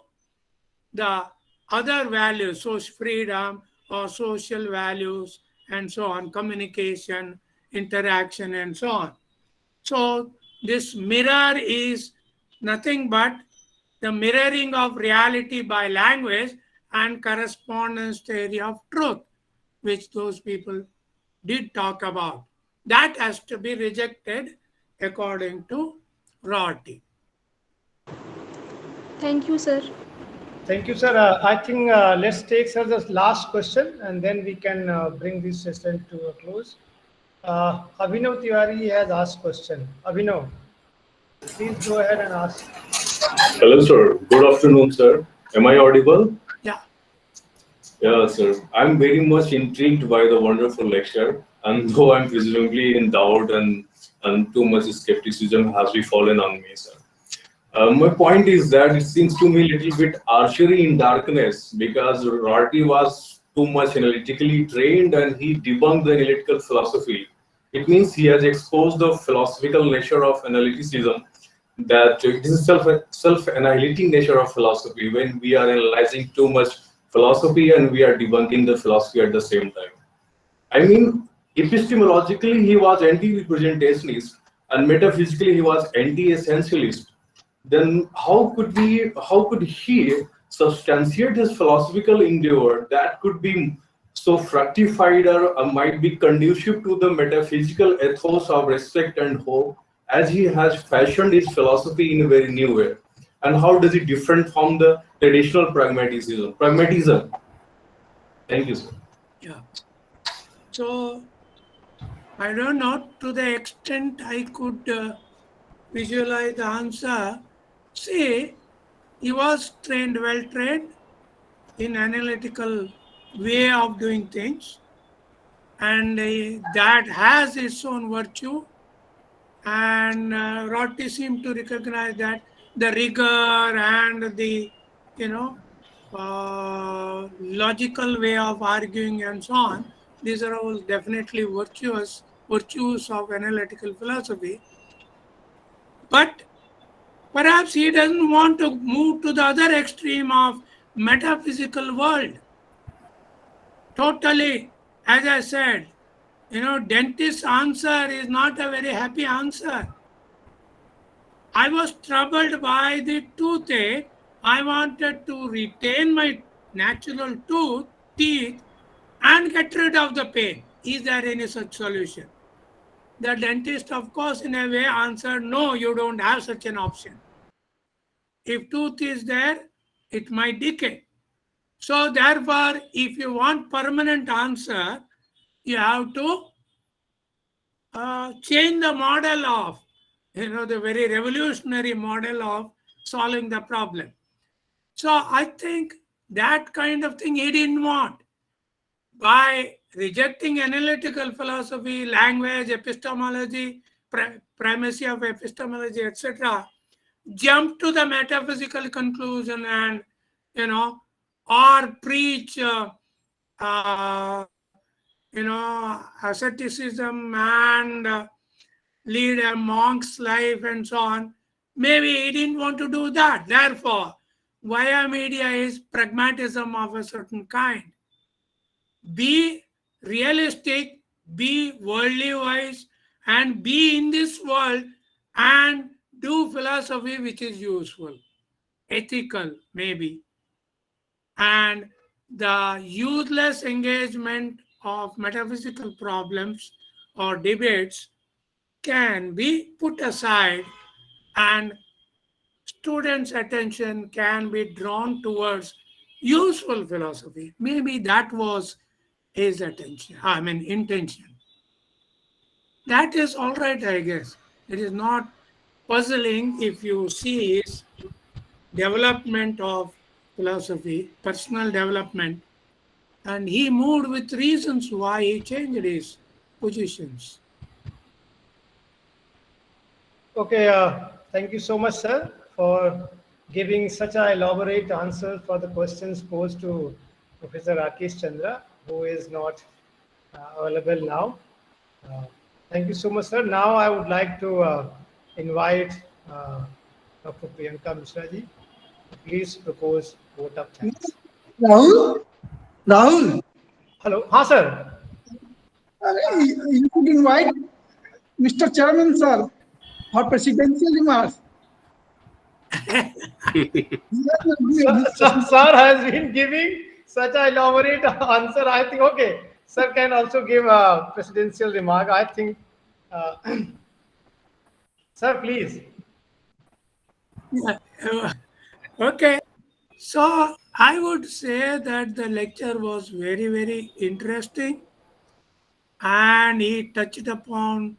the other values, social freedom or social values and so on, communication, interaction and so on. So this mirror is nothing but the mirroring of reality by language and correspondence theory of truth, which those people did talk about. That has to be rejected according to Rorty. Thank you, sir. Thank you, sir. I think let's take, sir, the last question, and then we can bring this session to a close. Abhinav Tiwari has asked question. Abhinav, please go ahead and ask. Hello, sir. Good afternoon, sir. Am I audible? Yeah. Yeah, sir. I'm very much intrigued by the wonderful lecture, and though I'm presumably in doubt and too much skepticism has befallen on me, sir. My point is that it seems to me a little bit archery in darkness, because Rorty was too much analytically trained and he debunked the analytical philosophy. It means he has exposed the philosophical nature of analyticism, that it is a self-annihilating nature of philosophy when we are analyzing too much philosophy and we are debunking the philosophy at the same time. I mean, epistemologically he was anti-representationist and metaphysically he was anti-essentialist. Then how could he substantiate his philosophical endeavor that could be so fructified or might be conducive to the metaphysical ethos of respect and hope, as he has fashioned his philosophy in a very new way? And how does it differ from the traditional pragmatism? Thank you, sir. Yeah. So I don't know to the extent I could visualize the answer. See, he was trained, well trained in analytical way of doing things, and that has its own virtue. And Rorty seemed to recognize that the rigor and the, you know, logical way of arguing and so on, these are all definitely virtues of analytical philosophy. But perhaps he doesn't want to move to the other extreme of metaphysical world. Totally, as I said, dentist's answer is not a very happy answer. I was troubled by the toothache. I wanted to retain my natural teeth and get rid of the pain. Is there any such solution? The dentist, of course, in a way answered, no, you don't have such an option. If tooth is there, it might decay. So therefore, if you want permanent answer, you have to change the model of, the very revolutionary model of solving the problem. So I think that kind of thing he didn't want. By rejecting analytical philosophy, language, epistemology, primacy of epistemology, etc., jump to the metaphysical conclusion and, or preach, asceticism and lead a monk's life and so on. Maybe he didn't want to do that. Therefore, via media is pragmatism of a certain kind. Be realistic, be worldly wise, and be in this world and do philosophy which is useful, ethical maybe. And the useless engagement of metaphysical problems or debates can be put aside and students' attention can be drawn towards useful philosophy. Maybe that was his intention. That is all right, I guess. It is not puzzling if you see his development of philosophy, personal development, and he moved with reasons why he changed his positions. Okay, thank you so much, sir, for giving such an elaborate answer for the questions posed to Professor Rakesh Chandra, who is not available now. Thank you so much, sir. Now I would like to invite Dr. Priyanka Mishra ji to please propose vote of thanks. Rahul. Hello. Ha, sir. You could invite Mr. Chairman, sir, for presidential remarks. Sir has been giving such an elaborate answer. I think, okay, sir can also give a presidential remark. I think, sir, please. Okay. So I would say that the lecture was very, very interesting, and he touched upon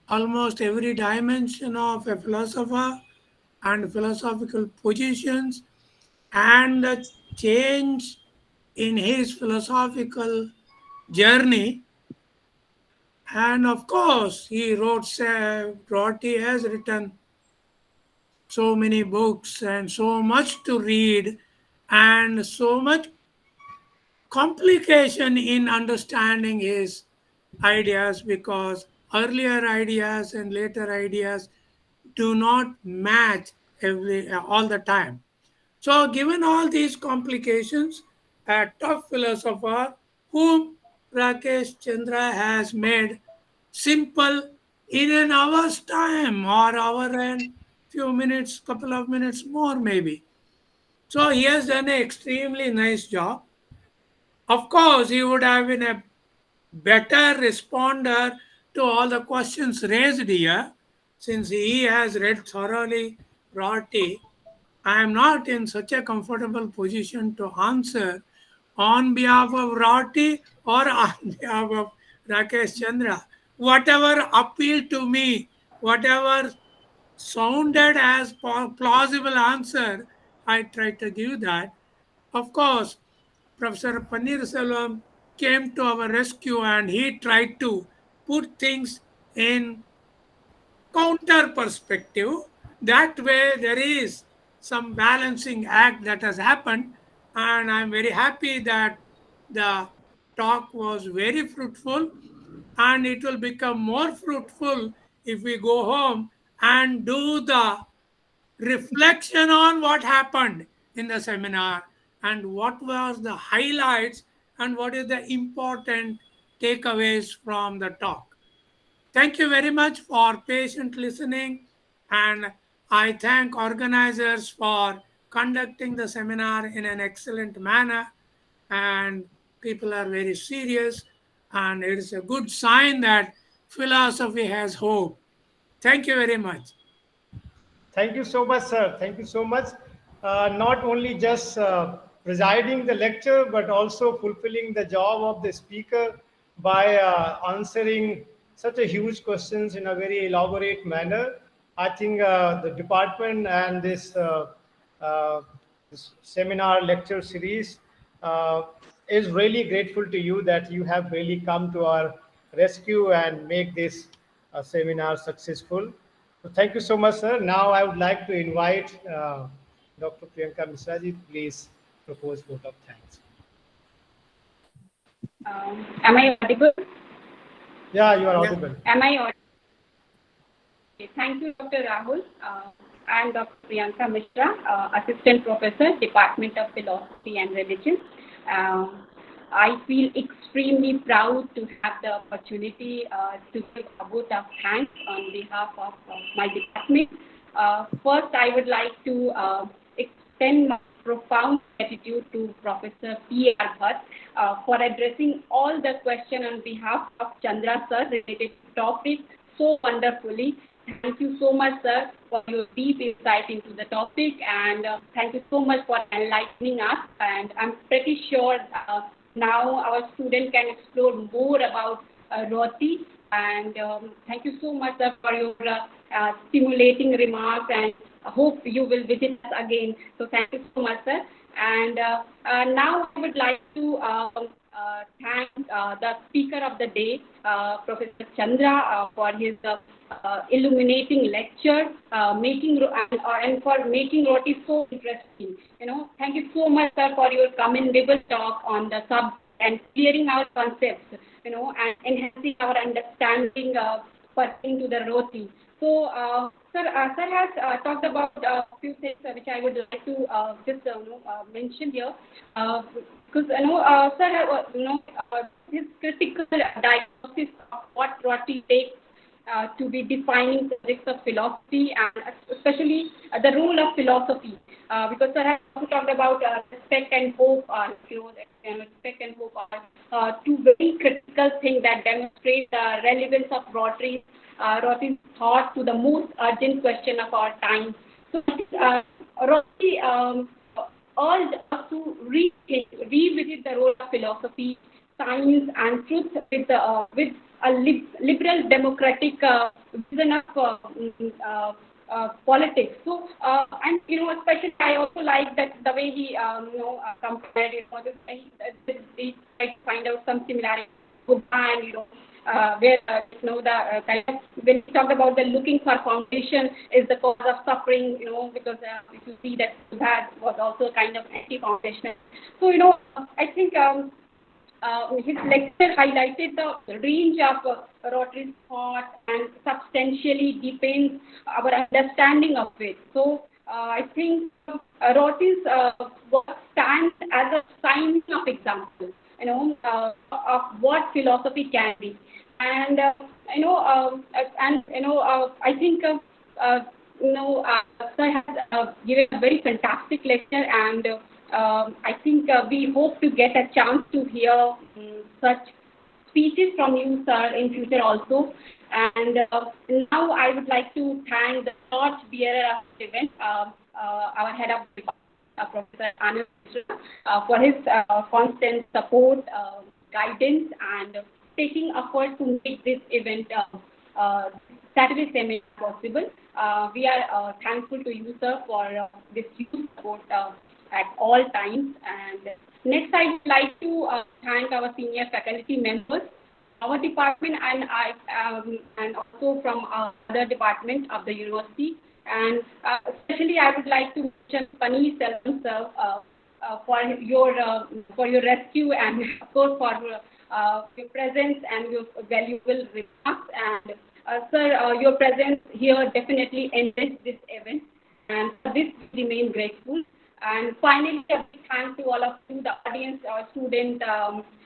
almost every dimension of a philosopher and philosophical positions and the change in his philosophical journey. And of course, he has written so many books and so much to read and so much complication in understanding his ideas, because earlier ideas and later ideas do not match all the time. So given all these complications, a tough philosopher whom Rakesh Chandra has made simple in an hour's time or hour and few minutes, couple of minutes more maybe. So he has done an extremely nice job. Of course, he would have been a better responder to all the questions raised here, since he has read thoroughly Rorty. I am not in such a comfortable position to answer on behalf of Roti or on behalf of Rakesh Chandra. Whatever appealed to me, whatever sounded as plausible answer, I tried to give that. Of course, Professor Pannirselvam came to our rescue and he tried to put things in counter perspective. That way, there is some balancing act that has happened, and I'm very happy that the talk was very fruitful, and it will become more fruitful if we go home and do the reflection on what happened in the seminar and what was the highlights and what is the important takeaways from the talk. Thank you very much for patient listening, and I thank organizers for conducting the seminar in an excellent manner, and people are very serious, and it is a good sign that philosophy has hope. Thank you very much. Thank you so much, sir. Thank you so much. Not only just presiding the lecture, but also fulfilling the job of the speaker by answering such a huge questions in a very elaborate manner. I think the department and this seminar lecture series is really grateful to you that you have really come to our rescue and make this seminar successful. So thank you so much, sir. Now I would like to invite Dr. Priyanka Misraji to please propose vote of thanks. Am I audible? Yeah, you are audible. Am I audible? Okay, thank you, Dr. Rahul. I am Dr. Priyanka Mishra, Assistant Professor, Department of Philosophy and Religion. I feel extremely proud to have the opportunity to give a vote of thanks on behalf of my department. First, I would like to extend my profound gratitude to Professor P.R. Bhatt for addressing all the questions on behalf of Chandra sir related to topic so wonderfully. Thank you so much, sir, for your deep insight into the topic, and thank you so much for enlightening us. And I'm pretty sure now our students can explore more about Roti. And thank you so much, sir, for your stimulating remarks, and I hope you will visit us again. So thank you so much, sir. And now I would like to thank the speaker of the day, Professor Chandra, for his illuminating lecture, and for making Roti so interesting. Thank you so much, sir, for your commendable talk on the subject and clearing our concepts, and enhancing our understanding pertaining to the Roti. So, sir has talked about a few things which I would like to just mention here, because sir, his critical diagnosis of what Roti takes to be defining subjects of philosophy, and especially the role of philosophy, because sir has also talked about respect and hope. Respect and hope are two very critical things that demonstrate the relevance of Roti's thought to the most urgent question of our time. So Roti urged us to revisit the role of philosophy, science, and truth with a liberal democratic vision of politics. So, and especially I also like that the way he compared he tried to find out some similarity with Buddha, and where the kind of, when we talk about the looking for foundation is the cause of suffering, because if you see that Buddha was also kind of anti-foundational. So I think his lecture highlighted the range of Roti's thought and substantially deepens our understanding of it. So I think Roti's work stands as a sign of example, of what philosophy can be. And I think sir has given a very fantastic lecture, and I think we hope to get a chance to hear such speeches from you, sir, in future also. And now I would like to thank the torch bearer of the event, our head of department, Professor Anand Mishra, for his constant support, guidance, and taking effort to make this event Saturday seminar possible. We are thankful to you, sir, for this huge support at all times. And next, I would like to thank our senior faculty members, our department, and also from other department of the university. And especially, I would like to mention Pani Selvam, sir, for your rescue, and of course for your presence and your valuable remarks. And sir, your presence here definitely enriched this event, and for this we remain grateful. And finally, a big thanks to all of you, the audience, students,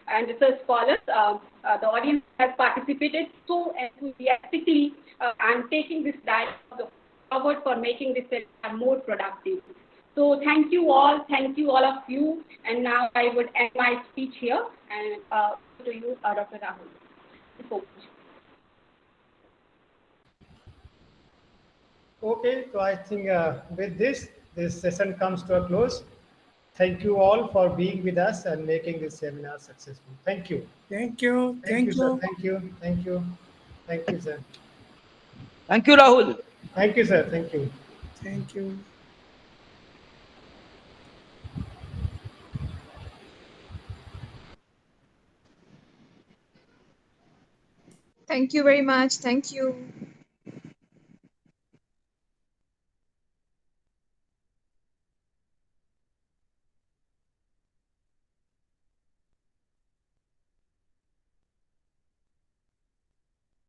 and research scholars. The audience has participated so enthusiastically and taking this dialogue forward for making this seminar more productive. So thank you all of you. And now I would end my speech here, and to you, Dr. Rahul. Okay, so I think with this session comes to a close. Thank you all for being with us and making this seminar successful. Thank you. Thank you. Thank you, sir. Thank you. Thank you. Thank you, sir. Thank you, Rahul. Thank you, sir. Thank you. Thank you. Thank you very much. Thank you.